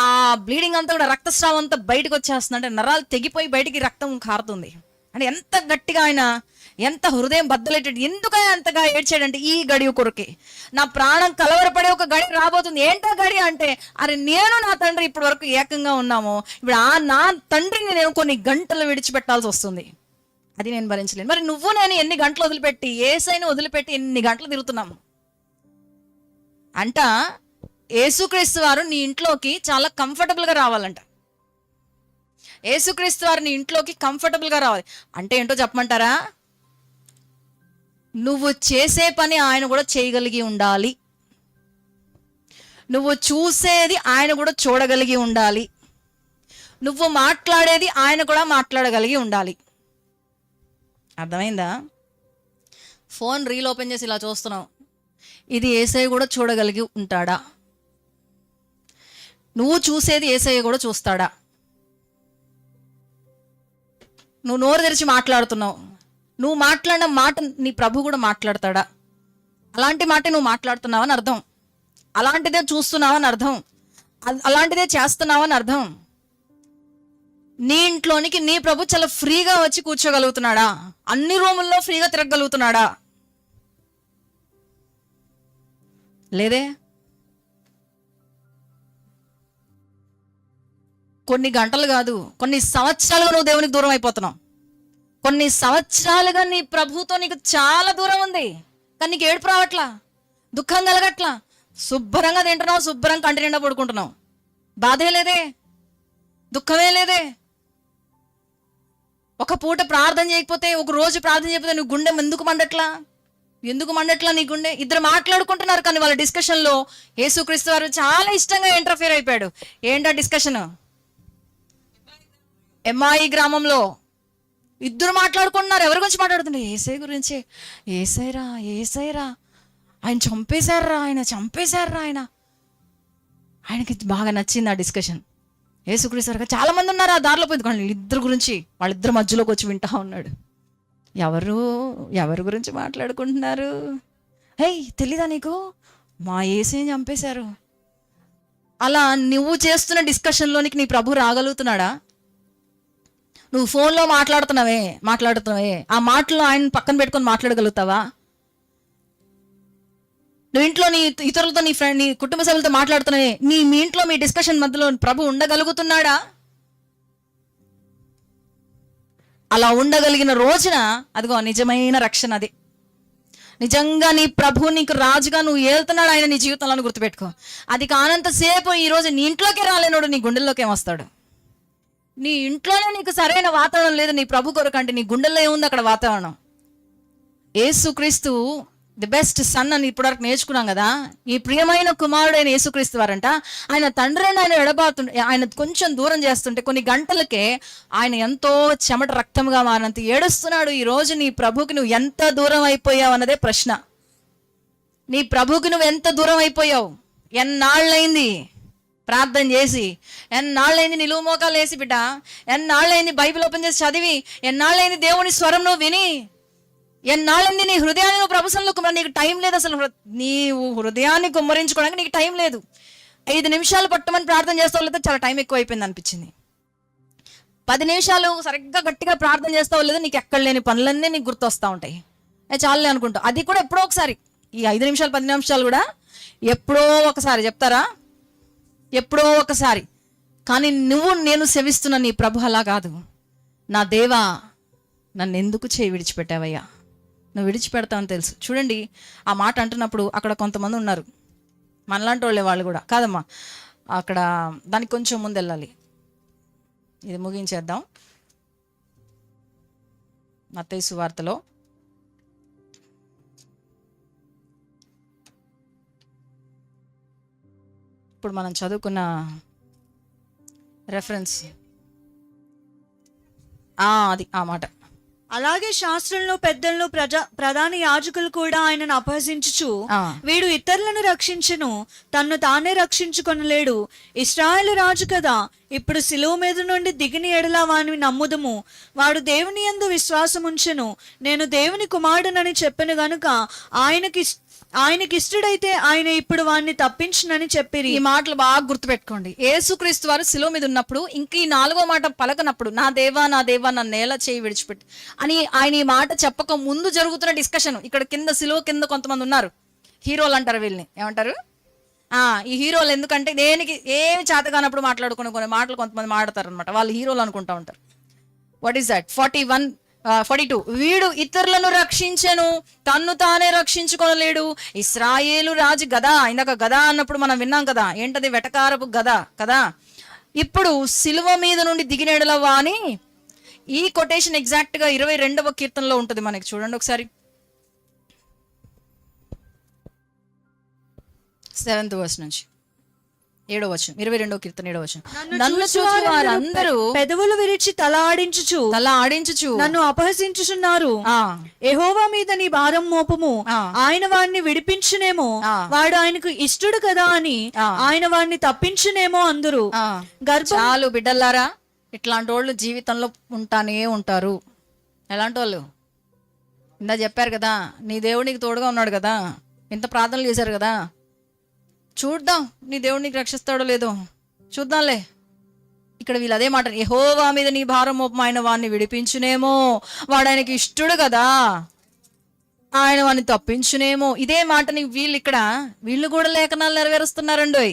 ఆ బ్లీడింగ్ అంతా కూడా రక్తస్రావం అంతా బయటకు వచ్చేస్తుంది. అంటే నరాలు తెగిపోయి బయటికి రక్తం కారుతుంది. అంటే ఎంత గట్టిగా ఆయన, ఎంత హృదయం బద్దలెట్టాడు. ఎందుకు ఆయన అంతగా ఏడ్చాడంటే ఈ గడియ కొరకే. నా ప్రాణం కలవరపడే ఒక గడి రాబోతుంది. ఏంటో గడి అంటే, అరే నేను నా తండ్రి ఇప్పటి వరకు ఏకంగా ఉన్నాము, ఇప్పుడు నా తండ్రిని నేను కొన్ని గంటలు విడిచిపెట్టాల్సి వస్తుంది, అది నేను భరించలేను. మరి నువ్వు నేను ఎన్ని గంటలు వదిలిపెట్టి, యేసయ్యను వదిలిపెట్టి ఎన్ని గంటలు తిరుగుతున్నాము అంట. యేసుక్రీస్తు వారు నీ ఇంట్లోకి చాలా కంఫర్టబుల్గా రావాలంట. యేసుక్రీస్తు వారు నీ ఇంట్లోకి కంఫర్టబుల్గా రావాలి అంటే ఏంటో చెప్పమంటారా? నువ్వు చేసే పని ఆయన కూడా చేయగలిగి ఉండాలి, నువ్వు చూసేది ఆయన కూడా చూడగలిగి ఉండాలి, నువ్వు మాట్లాడేది ఆయన కూడా మాట్లాడగలిగి ఉండాలి. అర్థమైందా? ఫోన్ రీల్ ఓపెన్ చేసి ఇలా చూస్తున్నావు, ఇది యేసయ్య కూడా చూడగలిగి ఉంటాడా? నువ్వు చూసేది యేసయ్య కూడా చూస్తాడా? నువ్వు నోరు తెరిచి మాట్లాడుతున్నావు, నువ్వు మాట్లాడిన మాట నీ ప్రభు కూడా మాట్లాడతాడా? అలాంటి మాట నువ్వు మాట్లాడుతున్నావని అర్థం, అలాంటిదే చూస్తున్నావని అర్థం, అలాంటిదే చేస్తున్నావని అర్థం. నీ ఇంట్లోనికి నీ ప్రభు చాలా ఫ్రీగా వచ్చి కూర్చోగలుగుతున్నాడా? అన్ని రూముల్లో ఫ్రీగా తిరగగలుగుతున్నాడా? లేదే. కొన్ని గంటలు కాదు, కొన్ని సంవత్సరాలుగా నువ్వు దేవునికి దూరం అయిపోతున్నావు. కొన్ని సంవత్సరాలుగా నీ ప్రభుతో నీకు చాలా దూరం ఉంది, కానీ నీకు ఏడుపు రావట్లా, దుఃఖం కలగట్లా, శుభ్రంగా తింటున్నావు, శుభ్రంగా కంటి నిండా పడుకుంటున్నావు, బాధే లేదే, దుఃఖమే లేదే. ఒక పూట ప్రార్థన చేయకపోతే, ఒక రోజు ప్రార్థన చేయకపోతే నువ్వు గుండె ఎందుకు మండట్లా నీ గుండె? ఇద్దరు మాట్లాడుకుంటున్నారు, కానీ వాళ్ళ డిస్కషన్లో యేసుక్రీస్తు వారు చాలా ఇష్టంగా ఇంటర్ఫియర్ అయిపోయాడు. ఏంటా డిస్కషన్? ఎమ్మాయి గ్రామంలో ఇద్దరు మాట్లాడుకుంటున్నారు. ఎవరి గురించి మాట్లాడుతున్నారు? యేసయ్య గురించి. ఏసైరా ఆయన చంపేశారా, ఆయనకి బాగా నచ్చింది ఆ డిస్కషన్. యేసుక్రీస్తు చాలా మంది ఉన్నారు ఆ దారిలో పోయింది, వీళ్ళిద్దరు గురించి, వాళ్ళిద్దరు మధ్యలోకి వచ్చి వింటా ఉన్నాడు. ఎవరి గురించి మాట్లాడుకుంటున్నారు? తెలీదా నీకు? మా యేసయ్యని చంపేశారు. అలా నువ్వు చేస్తున్న డిస్కషన్లోనికి నీ ప్రభు రాగలుగుతున్నాడా? నువ్వు ఫోన్లో మాట్లాడుతున్నావే, ఆ మాటలో ఆయన పక్కన పెట్టుకొని మాట్లాడగలుగుతావా? నువ్వు ఇంట్లో నీ ఇతరులతో, నీ ఫ్రెండ్, నీ కుటుంబ సభ్యులతో మాట్లాడుతున్నావే, మీ ఇంట్లో మీ డిస్కషన్ మధ్యలో ప్రభు ఉండగలుగుతున్నాడా? అలా ఉండగలిగిన రోజున అదిగో నిజమైన రక్షణ. అది నిజంగా నీ ప్రభు నీకు రాజుగా నువ్వు ఏళ్తున్నాడు ఆయన నీ జీవితంలో గుర్తుపెట్టుకో. అది కానంతసేపు ఈరోజు నీ ఇంట్లోకి రాలేనోడు నీ గుండెల్లోకి ఏమొస్తాడు? నీ ఇంట్లోనే నీకు సరైన వాతావరణం లేదు నీ ప్రభు కొరకు అంటే నీ గుండెల్లో ఏముంది అక్కడ వాతావరణం? యేసుక్రీస్తు ది బెస్ట్ సన్ అని ఇప్పటివరకు నేర్చుకున్నాం కదా. ఈ ప్రియమైన కుమారుడైన యేసుక్రీస్తు వారంట, ఆయన తండ్రిని ఆయన కొంచెం దూరం చేస్తుంటే కొన్ని గంటలకే ఆయన ఎంతో చెమట రక్తంగా మారినంత ఏడుస్తున్నాడు. ఈ రోజు నీ ప్రభుకి నువ్వు ఎంత దూరం అయిపోయావు అన్నదే ప్రశ్న. నీ ప్రభుకి నువ్వు ఎంత దూరం అయిపోయావు? ఎన్నాళ్ళైంది ప్రార్థన చేసి, ఎన్నాళ్ళైంది నిలువు మోకాలు వేసి బిడ్డ, ఎన్నాళ్ళైంది బైబిల్ ఓపెన్ చేసి చదివి, ఎన్నాళ్ళైంది దేవుని స్వరం నువ్వు విని, ఎన్నాళ్ళైంది నీ హృదయాన్ని నువ్వు ప్రభుత్వంలో కుమ్మరి. నీకు టైం లేదు అసలు, నీవు హృదయాన్ని కుమ్మరించుకోవడానికి నీకు టైం లేదు. 5 నిమిషాలు పట్టమని ప్రార్థన చేస్తావు లేదా చాలా టైం ఎక్కువ అయిపోయింది అనిపించింది. 10 నిమిషాలు సరిగ్గా గట్టిగా ప్రార్థన చేస్తావు లేదా నీకు ఎక్కడ లేని పనులన్నీ నీకు గుర్తొస్తూ ఉంటాయి. చాలే అనుకుంటావు. అది కూడా ఎప్పుడో ఒకసారి. ఈ 5 నిమిషాలు 10 నిమిషాలు కూడా ఎప్పుడో ఒకసారి చెప్తారా, ఎప్పుడో ఒకసారి. కానీ నేను సెవిస్తున్న నీ ప్రభు అలా కాదు. నా దేవా, నన్ను ఎందుకు విడిచిపెట్టావయ్యా? నువ్వు విడిచిపెడతావని తెలుసు. చూడండి, ఆ మాట అంటున్నప్పుడు అక్కడ కొంతమంది ఉన్నారు, మనలాంటి వాళ్ళే వాళ్ళు కూడా కాదమ్మా. అక్కడ దానికి కొంచెం ముందు వెళ్ళాలి. ఇది ముగించేద్దాం. మత్తయి సువార్తలో ఇప్పుడు మనం చదువుకున్న రెఫరెన్స్ అది ఆ మాట. అలాగే శాస్త్రులను పెద్దలను ప్రధాన యాజకులు కూడా ఆయనను అపహసించుచు, వీడు ఇతరులను రక్షించును, తన్ను తానే రక్షించుకొనలేడు, ఇశ్రాయేలు రాజు కదా, ఇప్పుడు శిలువ మీద నుండి దిగిన ఎడల వాని నమ్ముదుము. వాడు దేవుని యందు విశ్వాసముంచెను. నేను దేవుని కుమారుడనని చెప్పెను గనుక ఆయనకిష్టుడైతే ఆయన ఇప్పుడు వాడిని తప్పించునని చెప్పిరి. ఈ మాటలు బాగా గుర్తుపెట్టుకోండి. యేసుక్రీస్తు వారు శిలువ మీద ఉన్నప్పుడు ఇంక ఈ 4వ మాట పలకనప్పుడు, నా దేవా నా దేవా నా నేల చేయి విడిచిపెట్టి అని ఆయన ఈ మాట చెప్పక ముందు జరుగుతున్న డిస్కషన్. ఇక్కడ కింద శిలువ కింద కొంతమంది ఉన్నారు, హీరోలు అంటారు వీళ్ళని, ఏమంటారు? ఈ హీరోలు ఎందుకంటే దేనికి ఏమి చేత కానప్పుడు మాట్లాడుకునే కొన్ని మాటలు కొంతమంది మాట్లాడతారు అనమాట, వాళ్ళు హీరోలు అనుకుంటా ఉంటారు. What is that? 42 వీడు ఇతరులను రక్షించెను, తన్ను తానే రక్షించుకోలేడు. ఇశ్రాయేలు రాజు గదా, ఇందాక గదా అన్నప్పుడు మనం విన్నాం కదా, ఏంటది? వెటకారపు గదా కదా. ఇప్పుడు సిలువ మీద నుండి దిగినెడలవా అని ఈ కొటేషన్ ఎగ్జాక్ట్ గా 22వ కీర్తనలో ఉంటుంది. మనకి చూడండి ఒకసారి, 7th verse నుంచి 7వ వచనం, 22వ కీర్తన 7వ వచనం. నన్ను చూచి వారందరూ పెదవులు విరిచి తల ఆడించుచు నన్ను అపహసించుచున్నారు. యెహోవా మీద నీ భారం మోపము, ఆయన వాడిని విడిపించునేమో. వాడు ఆయనకు ఇష్టడు కదా అని ఆయన వాడిని తప్పించునేమో అందురు. చాలు బిడ్డలారా, ఇట్లాంటి వాళ్ళు జీవితంలో ఉంటానే ఉంటారు. ఎలాంటి వాళ్ళు? ఇందా చెప్పారు కదా, నీ దేవుడికి తోడుగా ఉన్నాడు కదా, ఇంత ప్రార్థనలు చేశారు కదా, చూద్దాం నీ దేవుడు నీకు రక్షిస్తాడో లేదో చూద్దాంలే. ఇక్కడ వీళ్ళు అదే మాట, యెహోవా మీద నీ భారం మోపము, ఆయన వాడిని విడిపించునేమో. వాడు ఆయనకి ఇష్టడు కదా, ఆయన వాడిని తప్పించునేమో. ఇదే మాటని వీళ్ళు కూడా లేఖనాలు నెరవేరుస్తున్నారండి.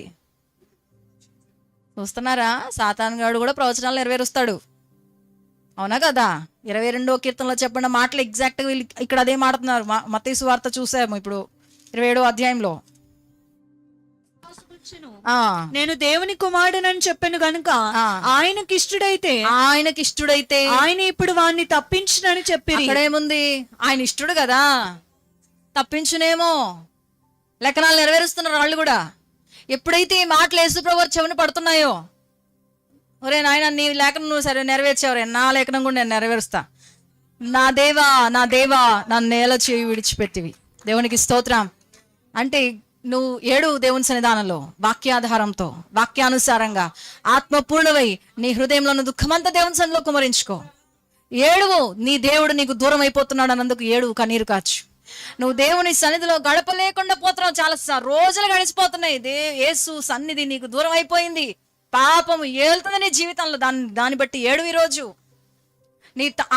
చూస్తున్నారా? సాతానుగాడు కూడా ప్రవచనాలు నెరవేరుస్తాడు, అవునా కదా? 22వ కీర్తనలో చెప్పిన మాటలు ఎగ్జాక్ట్గా వీళ్ళు ఇక్కడ అదే మాడుతున్నారు. మత్తయి సువార్త చూసాము ఇప్పుడు 27వ అధ్యాయంలో. నేను దేవుని కుమారుడనని చెప్పాను గనుక ఆయనకిష్టుడైతే ఆయన ఇప్పుడు వాడిని తప్పించునని చెప్పిరి. ఇక్కడేముంది? ఆయన ఇష్టడు కదా, తప్పించునేమో. లేఖనాలు నెరవేరుస్తున్నారు వాళ్ళు కూడా. ఎప్పుడైతే ఈ మాటలు యేసుప్రభు వారి చెవిన పడుతున్నాయో, ఒరే నాయన నీ లేఖనం నువ్వు సరే నెరవేర్చావురే, నా లేఖనం కూడా నేను నెరవేరుస్తా. నా దేవా నా దేవా నా నేల చేయి విడిచిపెట్టివి. దేవునికి స్తోత్రం. అంటే నువ్వు ఏడు దేవుని సన్నిధానంలో వాక్యాధారంతో, వాక్యానుసారంగా ఆత్మపూర్ణవై నీ హృదయంలో దుఃఖమంతా దేవుని సన్నిధిలో కుమరించుకో. ఏడువు, నీ దేవుడు నీకు దూరం అయిపోతున్నాడు అన్నందుకు ఏడువు, కన్నీరు కాచు. నువ్వు దేవుని సన్నిధిలో గడపలేకుండా పోతున్నావు, చాలా రోజులు గడిచిపోతున్నాయి. యేసు సన్నిధి నీకు దూరం అయిపోయింది, పాపము ఏలుతుంది నీ జీవితంలో. దాన్ని బట్టి ఏడు. ఈరోజు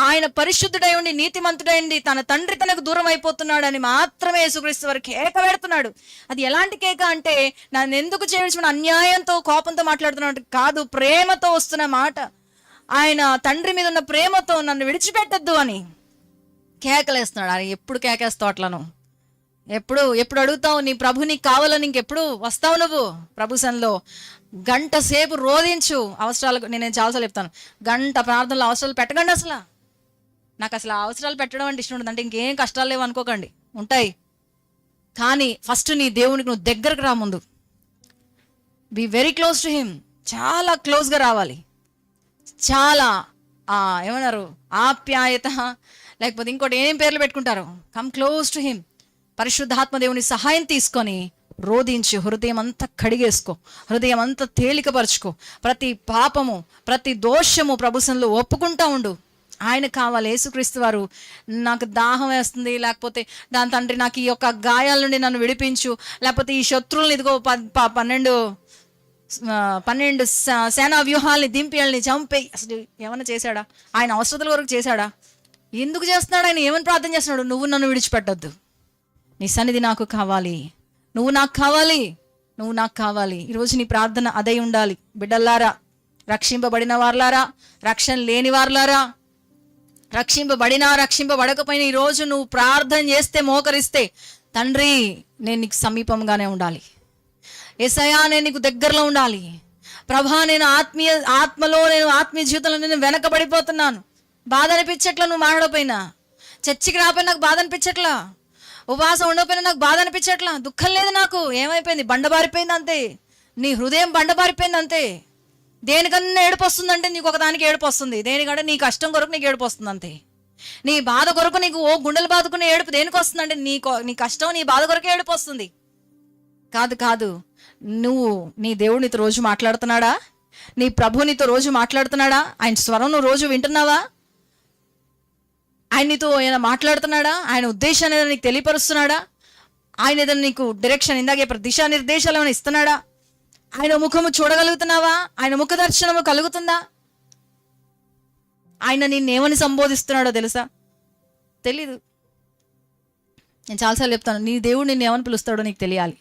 ఆయన పరిశుద్ధుడై ఉండి నీతిమంతుడై ఉండి తన తండ్రి తనకు దూరం అయిపోతున్నాడని మాత్రమే యేసుక్రీస్తు వారు కేక పెడుతున్నాడు. అది ఎలాంటి కేక అంటే, నన్ను ఎందుకు చేయవలసిన అన్యాయంతో కోపంతో మాట్లాడుతున్నాడు కాదు, ప్రేమతో వస్తున్న మాట. ఆయన తండ్రి మీద ఉన్న ప్రేమతో నన్ను విడిచిపెట్టద్దు అని కేకలేస్తున్నాడు. అది ఎప్పుడు కేకేస్తావు అట్లను? ఎప్పుడు అడుగుతావు నీ ప్రభు నీకు కావాలని? ఇంకెప్పుడు వస్తావు నువ్వు ప్రభు సన్నిధిలో? గంట సేపు రోధించు అవసరాలకు. నేను చాలాసార్లు చెప్తాను, గంట ప్రార్థనలు అవసరాలు పెట్టకండి. నాకు అసలు అవసరాలు పెట్టడం అంటే ఇష్టం ఉండదు. అంటే ఇంకేం కష్టాలు లేవు అనుకోకండి, ఉంటాయి. కానీ ఫస్ట్ నీ దేవునికి నువ్వు దగ్గరకు రా. ముందు be very close to him, చాలా క్లోజ్గా రావాలి. చాలా ఏమన్నారు, ఆప్యాయత, లేకపోతే ఇంకోటి ఏం పేర్లు పెట్టుకుంటారు. Come close to him. పరిశుద్ధాత్మ దేవుని సహాయం తీసుకొని రోధించి హృదయం అంతా కడిగేసుకో, హృదయం అంతా తేలికపరచుకో. ప్రతి పాపము, ప్రతి దోషము ప్రభుసన్నిలో ఒప్పుకుంటా ఉండు. ఆయన కావాలి. యేసుక్రీస్తు వారు, నాకు దాహం వేస్తుంది, లేకపోతే దాని తండ్రి నాకు ఈ యొక్క గాయాల నుండి నన్ను విడిపించు, లేకపోతే ఈ శత్రువులను ఇదిగో 12 సేనా వ్యూహాల్ని దింపేయాలని చంపేయి. అసలు ఏమన్నా చేశాడా? ఆయన అవసరతల వరకు చేశాడా? ఎందుకు చేస్తున్నాడు ఆయన? ఏమని ప్రార్థన చేస్తున్నాడు? నువ్వు నన్ను విడిచిపెట్టద్దు, నీ సన్నిధి నాకు కావాలి, నువ్వు నాకు కావాలి, నువ్వు నాకు కావాలి. ఈరోజు నీ ప్రార్థన అదై ఉండాలి. బిడ్డల్లారా, రక్షింపబడిన వారులారా, రక్షణ లేని వారులారా, రక్షింపబడకపోయినా ఈరోజు నువ్వు ప్రార్థన చేస్తే, మోకరిస్తే, తండ్రి నేను నీకు సమీపంగానే ఉండాలి, యేసయ్యా నేను నీకు దగ్గరలో ఉండాలి, ప్రభా నేను ఆత్మలో నేను ఆత్మీయ జీవితంలో నేను వెనకబడిపోతున్నాను, బాధ అనిపించట్లా, నువ్వు మాట్లాడపోయినా, చర్చికి రాపోయినా నాకు బాధ అనిపించట్లా, ఉపవాసం ఉండకపోయినా నాకు బాధ అనిపించట్లా, దుఃఖం లేదు నాకు, ఏమైపోయింది, బండబారిపోయింది అంతే. నీ హృదయం బండబారిపోయింది అంతే. దేనికన్నా ఏడుపు వస్తుందంటే నీకు ఒకదానికి ఏడుపు వస్తుంది, దేనికంటే నీ కష్టం కొరకు నీకు ఏడుపు వస్తుంది అంతే. నీ బాధ కొరకు నీకు గుండెలు బాదుకునే ఏడుపు దేనికి వస్తుందంటే నీ కష్టం, నీ బాధ కొరకు ఏడుపు వస్తుంది. కాదు, నువ్వు నీ దేవుడు నీతో రోజు మాట్లాడుతున్నాడా? నీ ప్రభు నీతో రోజు మాట్లాడుతున్నాడా? ఆయన స్వరం నువ్వు రోజు వింటున్నావా? ఆయన నీతో ఏమైనా మాట్లాడుతున్నాడా? ఆయన ఉద్దేశాన్ని ఏదైనా నీకు తెలియపరుస్తున్నాడా? ఆయన ఏదైనా నీకు డైరెక్షన్, ఇందాకే దిశానిర్దేశాలు ఏమైనా ఇస్తున్నాడా? ఆయన ముఖము చూడగలుగుతున్నావా? ఆయన ముఖ దర్శనము కలుగుతుందా? ఆయన నిన్నేమని సంబోధిస్తున్నాడో తెలుసా? తెలీదు. నేను చాలాసార్లు చెప్తాను, నీ దేవుడు నిన్ను ఏమని పిలుస్తాడో నీకు తెలియాలి.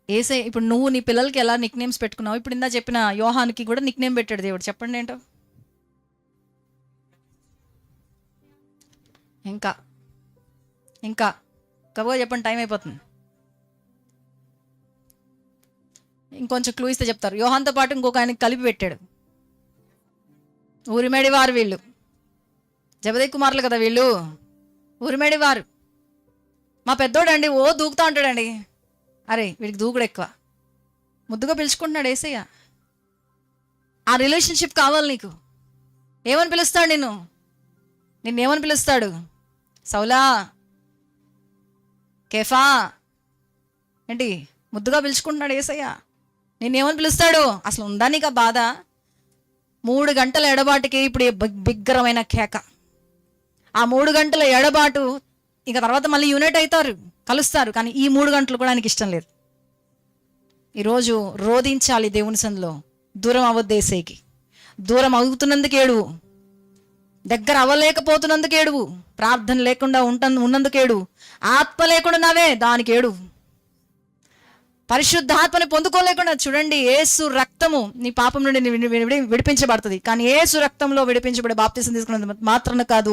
ఏసై ఇప్పుడు నువ్వు నీ పిల్లలకి ఎలా నిక్ నేమ్స్ పెట్టుకున్నావు? ఇప్పుడు ఇందా చెప్పిన యోహానికి కూడా నిక్ నేమ్ పెట్టాడు దేవుడు. చెప్పండి ఏంటో. ఇంకా ఇంకా కబుగా చెప్పండి, టైం అయిపోతుంది. ఇంకొంచెం క్లూ ఇస్తే చెప్తారు. యోహాన్తో పాటు ఇంకొక ఆయనకి కలిపి పెట్టాడు. ఊరిమేడి వారు వీళ్ళు, జబదయి కుమారులు కదా వీళ్ళు, ఊరిమేడి వారు. మా పెద్దోడండి ఓ దూకుతా ఉంటాడండి. అరే వీడికి దూకుడు ఎక్కువ. ముద్దుగా పిలుచుకుంటున్నాడు ఏసయ్య. ఆ రిలేషన్షిప్ కావాలి నీకు. ఏమని పిలుస్తాడు నిన్నేమని పిలుస్తాడు? సౌలా, కేఫా, ఏంటి ముద్దుగా పిలుచుకుంటున్నాడు ఏసయ్య. నిన్నేమని పిలుస్తాడు? అసలు ఉందా నీకు ఆ బాధ? 3 గంటల ఎడబాటుకి ఇప్పుడు బిగ్గరమైన కేక. ఆ 3 గంటల ఎడబాటు ఇక తర్వాత మళ్ళీ యూనైట్ అవుతారు, కలుస్తారు. కానీ ఈ 3 గంటలు కూడా ఆయనకి ఇష్టం లేదు. ఈరోజు రోధించాలి దేవుని సందులో. దూరం అవ్వద్దేసేకి. దూరం అవుతున్నందుకు ఏడువు, దగ్గర అవ్వలేకపోతున్నందుకు ఏడువు, ప్రార్థన లేకుండా ఉన్నందుకు ఏడువు, ఆత్మ లేకుండా నావే దానికి ఏడువు, పరిశుద్ధాత్మని పొందుకోలేకుండా. చూడండి, యేసు రక్తము నీ పాపం నుండి విడిపించబడుతుంది. కానీ యేసు రక్తంలో విడిపించబడే బాప్తిసం తీసుకున్నది మాత్రమే కాదు,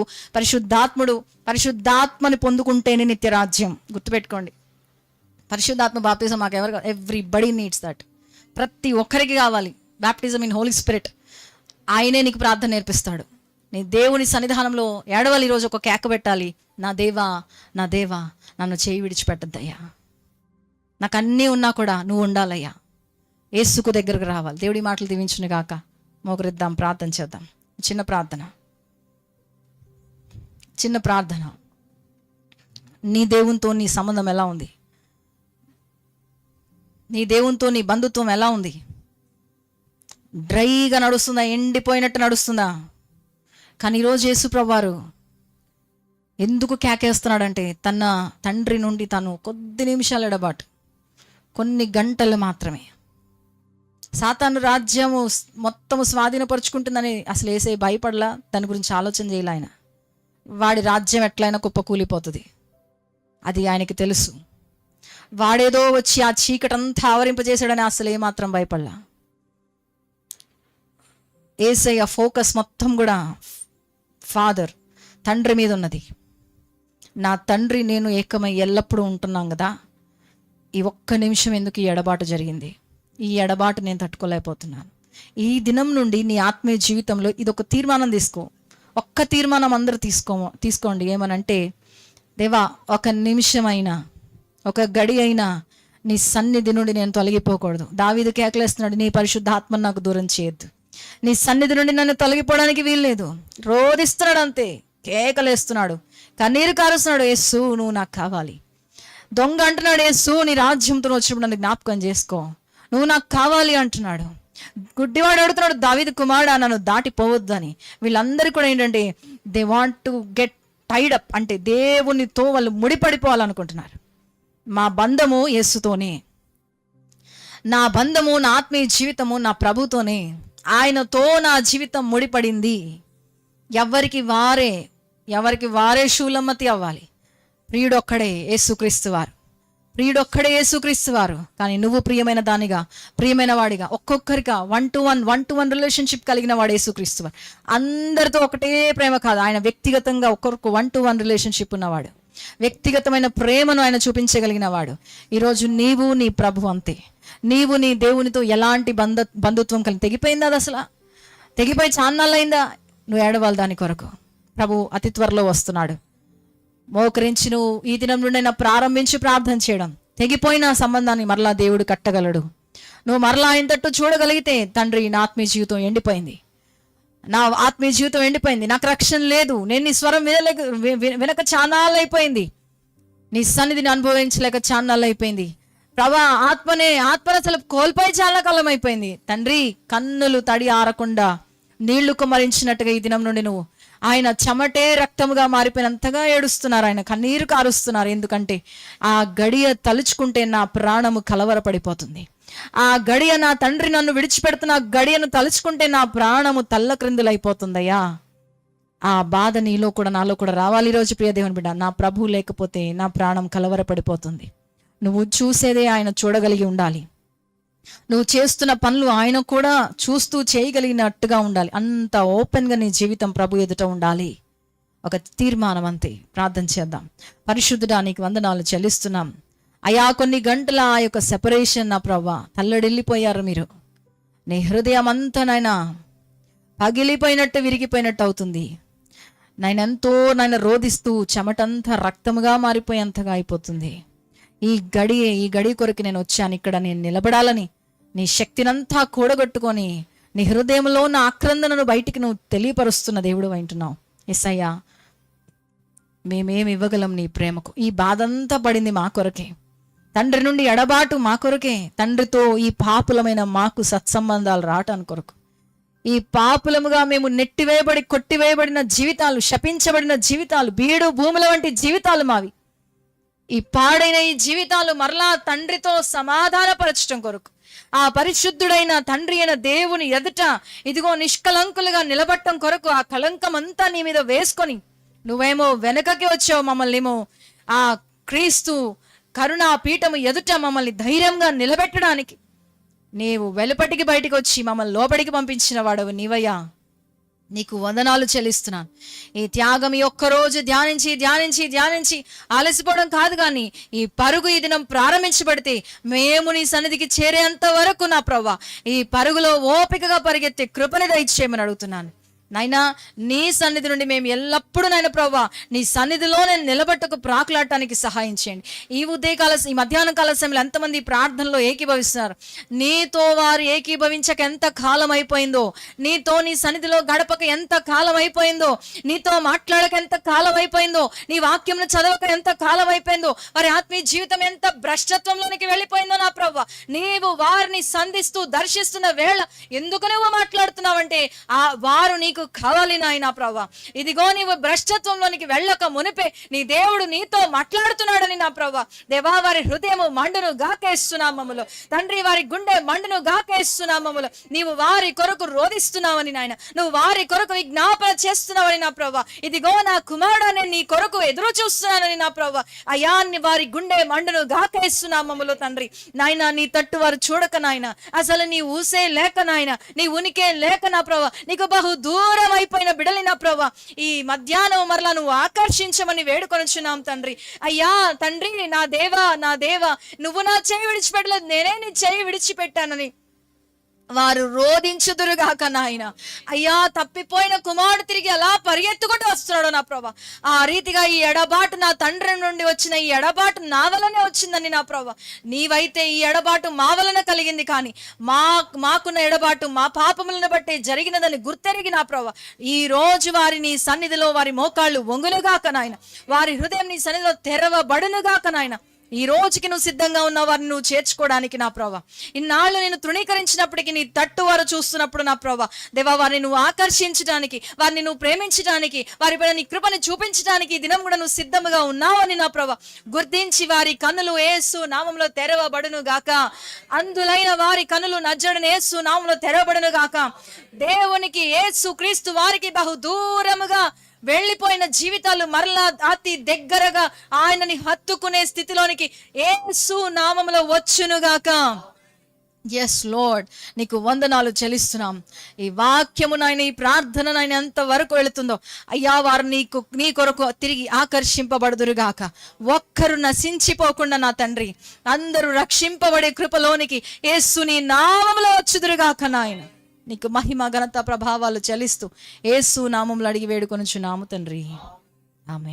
పరిశుద్ధాత్మని పొందుకుంటేనే నిత్య రాజ్యం. గుర్తుపెట్టుకోండి, పరిశుద్ధాత్మ బాప్తిజం మాకు ఎవరు? Everybody needs that. ప్రతి ఒక్కరికి కావాలి బాప్టిజం ఇన్ హోలీ స్పిరిట్. ఆయనే నీకు ప్రార్థన నేర్పిస్తాడు. నీ దేవుని సన్నిధానంలో ఏడవాలి. ఈరోజు ఒక కేక పెట్టాలి, నా దేవా, నా దేవా, నన్ను చేయి విడిచిపెట్టద్దయ్యా. నాకు అన్నీ ఉన్నా కూడా నువ్వు ఉండాలయ్యా. యేసుకు దగ్గరకు రావాలి. దేవుడి మాటలు దీవించును గాక. మోకరిద్దాం, ప్రార్థన చేద్దాం. చిన్న ప్రార్థన. నీ దేవునితో నీ సంబంధం ఎలా ఉంది? నీ దేవునితో నీ బంధుత్వం ఎలా ఉంది? డ్రైగా నడుస్తుందా? ఎండిపోయినట్టు నడుస్తుందా? కానీ ఈరోజు యేసుప్రభువారు ఎందుకు కేకేస్తున్నాడంటే, తన తండ్రి నుండి తను కొద్ది నిమిషాలు ఎడబాటు, కొన్ని గంటలు మాత్రమే సాతాను రాజ్యము మొత్తము స్వాధీనపరుచుకుంటుందని అసలు వేసే భయపడలా. దాని గురించి ఆలోచన చేయాలి. ఆయన వాడి రాజ్యం ఎట్లయినా కుప్పకూలిపోతుంది, అది ఆయనకి తెలుసు. వాడేదో వచ్చి ఆ చీకటంతా ఆవరింపజేశాడని అసలు ఏమాత్రం భయపడలా. యేసయ్య ఫోకస్ మొత్తం కూడా ఫాదర్, తండ్రి మీద ఉన్నది. నా తండ్రి నేను ఏకమై ఎల్లప్పుడూ ఉంటున్నాం కదా. ఈ ఒక్క నిమిషం ఎందుకు ఈ ఎడబాటు జరిగింది? ఈ ఎడబాటు నేను తట్టుకోలేకపోతున్నాను. ఈ దినం నుండి నీ ఆత్మీయ జీవితంలో ఇదొక తీర్మానం తీసుకో. ఒక్క తీర్మానం అందరూ తీసుకోండి. ఏమనంటే, దేవా, ఒక నిమిషమైనా, ఒక గడి అయినా నీ సన్నిధి నుండి నేను తొలగిపోకూడదు. దావీదు కేకలేస్తున్నాడు, నీ పరిశుద్ధ ఆత్మను నాకు దూరం చేయొద్దు. నీ సన్నిధి నుండి నన్ను తొలగిపోవడానికి వీల్లేదు. రోధిస్తున్నాడు, అంతే, కేకలేస్తున్నాడు, కన్నీరు కారుస్తున్నాడు. యేసు నువ్వు నాకు కావాలి. దొంగ అంటున్నాడు, యేసు నీ రాజ్యంతో వచ్చినప్పుడు నన్ను జ్ఞాపకం చేసుకో, నువ్వు నాకు కావాలి అంటున్నాడు. గుడ్డివాడు అడుగుతున్నాడు, దావీదు కుమారుడా నన్ను దాటిపోవద్దు అని. వీళ్ళందరూ కూడా ఏంటంటే, they want to get tied up, అంటే దేవునితో వాళ్ళు ముడిపడిపోవాలనుకుంటున్నారు. మా బంధము యేసుతోనే, నా బంధము, నా ఆత్మీయ జీవితము నా ప్రభుతోనే. ఆయనతో నా జీవితం ముడిపడింది. ఎవరికి వారే శూలమ్మతి అవ్వాలి. ప్రియుడొక్కడే యేసుక్రీస్తు వారు. కానీ నువ్వు ప్రియమైన దానిగా, ప్రియమైన వాడిగా, ఒక్కొక్కరిగా వన్ టు వన్ రిలేషన్షిప్ కలిగిన వాడు యేసుక్రీస్తు వారు. అందరితో ఒకటే ప్రేమ కాదు, ఆయన వ్యక్తిగతంగా ఒక్కొక్క 1-to-1 రిలేషన్షిప్ ఉన్నవాడు. వ్యక్తిగతమైన ప్రేమను ఆయన చూపించగలిగిన వాడు. ఈరోజు నీవు నీ ప్రభు అంతే. నీవు నీ దేవునితో ఎలాంటి బంధుత్వం కలిగి తెగిపోయిందా? అది అసలు తెగిపోయి చాన్నాళ్ళయిందా? నువ్వు ఏడవాలి దాని కొరకు. ప్రభు అతి త్వరలో వస్తున్నాడు. మోకరించి నువ్వు ఈ దినం నుండి ప్రారంభించి ప్రార్థన చేయడం. తెగిపోయిన సంబంధాన్ని మరలా దేవుడు కట్టగలడు. నువ్వు మరలా ఆయన తట్టు చూడగలిగితే, తండ్రి నా ఆత్మీయ జీవితం ఎండిపోయింది, నాకు రక్షణ లేదు, నేను నీ స్వరం వినక చాన్నాళ్ళు అయిపోయింది, నీ సన్నిధిని అనుభవించలేక చాన్నాళ్ళు అయిపోయింది, ప్రభా ఆత్మను అసలు కోల్పోయి చాలా కాలం అయిపోయింది. తండ్రి, కన్నులు తడి ఆరకుండా నీళ్లు కుమ్మరించినట్టుగా ఈ దినం నుండి నువ్వు ఆయన చెమటే రక్తముగా మారిపోయినంతగా ఏడుస్తున్నారు, ఆయన కన్నీరు కారుస్తున్నారు. ఎందుకంటే ఆ గడియ తలుచుకుంటే నా ప్రాణము కలవరపడిపోతుంది. ఆ గడియ, నా తండ్రి నన్ను విడిచిపెడుతున్న గడియను తలుచుకుంటే నా ప్రాణము తల్లక్రిందులైపోతుందయ్యా. ఆ బాధ నీలో కూడా నాలో కూడా రావాలి. ఈరోజు ప్రియ దేవుని బిడ్డ, నా ప్రభు లేకపోతే నా ప్రాణం కలవరపడిపోతుంది. నువ్వు చూసేదే ఆయన చూడగలిగి ఉండాలి. నువ్వు చేస్తున్న పనులు ఆయన కూడా చూస్తూ చేయగలిగినట్టుగా ఉండాలి. అంత ఓపెన్గా నీ జీవితం ప్రభు ఎదుట ఉండాలి. ఒక తీర్మానం అంతే. ప్రార్థన చేద్దాం. పరిశుద్ధుడా, నీకు వందనాలు చెల్లిస్తున్నాం అయ్యా. కొన్ని గంటల ఆ యొక్క సెపరేషన్ నా ప్రభా, తల్లడిల్లిపోయారు మీరు. నీ హృదయం అంతా నాయన పగిలిపోయినట్టు విరిగిపోయినట్టు అవుతుంది నాయన. ఎంతో నాయన రోధిస్తూ చెమటంతా రక్తముగా మారిపోయేంతగా అయిపోతుంది. ఈ గడి కొరకు నేను వచ్చాను, ఇక్కడ నేను నిలబడాలని నీ శక్తినంతా కూడగొట్టుకొని నీ హృదయంలో నా ఆక్రందనను బయటికి నువ్వు తెలియపరుస్తున్న దేవుడు అంటున్నావు. యేసయ్యా, మేమేమి ఇవ్వగలం నీ ప్రేమకు? ఈ బాధంతా పడింది మా కొరకే, తండ్రి నుండి ఎడబాటు మా కొరకే, తండ్రితో ఈ పాపులమైన మాకు సత్సంబంధాలు రావటానికి కొరకు. ఈ పాపులముగా మేము నెట్టివేయబడి కొట్టివేయబడిన జీవితాలు, శపించబడిన జీవితాలు, బీడు భూముల వంటి జీవితాలు మావి. ఈ పాడైన ఈ జీవితాలు మరలా తండ్రితో సమాధానపరచడం కొరకు, ఆ పరిశుద్ధుడైన తండ్రి అయిన దేవుని ఎదుట ఇదిగో నిష్కలంకులుగా నిలబట్టం కొరకు ఆ కలంకం అంతా నీ మీద వేసుకొని నువ్వేమో వెనకకి వచ్చావు. మమ్మల్ని ఏమో ఆ క్రీస్తు కరుణా పీఠము ఎదుట మమ్మల్ని ధైర్యంగా నిలబెట్టడానికి నీవు వెలుపటికి బయటికి వచ్చి మమ్మల్ని లోపలికి పంపించిన వాడవు నీవయ్యా. నీకు వందనాలు చెల్లిస్తున్నాను. ఈ త్యాగం ఈ ఒక్కరోజు ధ్యానించి ఆలసిపోవడం కాదు, కానీ ఈ పరుగు ఈ దినం ప్రారంభించబడితే మేము నీ సన్నిధికి చేరేంత వరకు నా ప్రవ్వా ఈ పరుగులో ఓపికగా పరిగెత్తే కృపని దయచేయమని అడుగుతున్నాను. నాయనా, నీ సన్నిధి నుండి మేము ఎల్లప్పుడూ నాయన ప్రవ్వా నీ సన్నిధిలో నేను నిలబట్టుకు ప్రాకులాడటానికి సహాయం చేయండి. ఈ మధ్యాహ్న కాల సమయంలో ఎంతమంది ప్రార్థనలో ఏకీభవిస్తున్నారు? నీతో వారు ఏకీభవించక ఎంత కాలం అయిపోయిందో, నీతో నీ సన్నిధిలో గడపక ఎంత కాలం అయిపోయిందో, నీతో మాట్లాడక ఎంత కాలం అయిపోయిందో, నీ వాక్యంను చదవక ఎంత కాలం అయిపోయిందో, వారి ఆత్మీయ జీవితం ఎంత భ్రష్టత్వంలోనికి వెళ్ళిపోయిందో నా ప్రవ్వా, నీవు వారిని సంధిస్తూ దర్శిస్తున్న వేళ ఎందుకు నువ్వు మాట్లాడుతున్నావంటే వారు నీకు కావాలి నాయనా ప్రభా. ఇదిగో నీవు భ్రష్టత్వంలోనికి వెళ్ళక మునిపే నీ దేవుడు నీతో మాట్లాడుతున్నాడని నా ప్రభా. దేవా, వారి హృదయము మండును గాకేస్తున్నామములో తండ్రి, వారి గుండె మండును గాకేస్తున్నామములో నీవు వారి కొరకు రోధిస్తున్నావని నాయన, నువ్వు వారి కొరకు విజ్ఞాపన చేస్తున్నావని నా ప్రభా. ఇదిగో నా కుమారుడు నేను నీ కొరకు ఎదురు చూస్తున్నానని నా ప్రభా. అయా, వారి గుండె మండును గాకేస్తున్నామములో తండ్రి నాయన, నీ తట్టు వారు చూడక నాయన, అసలు నీ ఊసే లేక నాయన, నీ ఉనికే లేక నా ప్రభా, నీకు బహు దూరం అయిపోయిన బిడలి నా ప్రభా, ఈ మధ్యాహ్నం మరలా నువ్వు ఆకర్షించమని వేడుకొనుచున్నాం తండ్రి. అయ్యా తండ్రి, నా దేవా నువ్వు నా చేయి విడిచిపెట్టలేదు, నేనే నీ చేయి విడిచిపెట్టానని వారు రోధించుదురుగాక నాయన. అయ్యా, తప్పిపోయిన కుమారుడు తిరిగి అలా పరిగెత్తుకుంటూ వస్తున్నాడు నా ప్రభా. ఆ రీతిగా ఈ ఎడబాటు నా తండ్రి నుండి వచ్చిన ఈ ఎడబాటు నా వలనే వచ్చిందని నా ప్రభా. నీవైతే ఈ ఎడబాటు మా వలన కలిగింది, కానీ మాకున్న ఎడబాటు మా పాపములను బట్టి జరిగినదని గుర్తెరిగి నా ప్రభా, ఈ రోజు వారి నీ సన్నిధిలో వారి మోకాళ్ళు వంగునుగాక నాయన, వారి హృదయం నీ సన్నిధిలో తెరవబడునుగాక నాయన. ఈ రోజుకి నువ్వు సిద్ధంగా ఉన్న వారిని నువ్వు చేర్చుకోవడానికి నా ప్రభా. ఇన్నాళ్ళు నేను తృణీకరించినప్పటికీ నీ తట్టు వారు చూస్తున్నప్పుడు నా ప్రభా దేవా, వారిని నువ్వు ఆకర్షించడానికి, వారిని నువ్వు ప్రేమించడానికి, వారిపైన నీ కృపని చూపించడానికి ఈ దినం కూడా నువ్వు సిద్ధంగా ఉన్నావని నా ప్రభా గుర్తించి వారి కన్నులు యేసు నామంలో తెరవబడును గాక. అందులైన వారి కన్నులు నజరుడైన యేసు నామంలో తెరవబడును గాక. దేవునికి యేసు క్రీస్తు వారికి బహు దూరముగా వెళ్ళిపోయిన జీవితాలు మరలా అతి దగ్గరగా ఆయనని హత్తుకునే స్థితిలోనికి యేసు నామములో వచ్చునుగాక. ఎస్ లార్డ్, నీకు వందనాలు చెల్లిస్తున్నాం. ఈ వాక్యము నాయన, ఈ ప్రార్థన నాయన ఎంత వరకు వెళుతుందో అయ్యా, వారు నీ కొరకు తిరిగి ఆకర్షింపబడుదురుగాక. ఒక్కరు నశించిపోకుండా నా తండ్రి, అందరూ రక్షింపబడే కృపలోనికి యేసు నీ నామములో వచ్చుదురుగాక నాయన. నీకు మహిమ ఘనత ప్రభావాలు చెల్లిస్తూ యేసు నామములో అడిగి వేడుకొనుచున్నాము తండ్రి. ఆమేన్.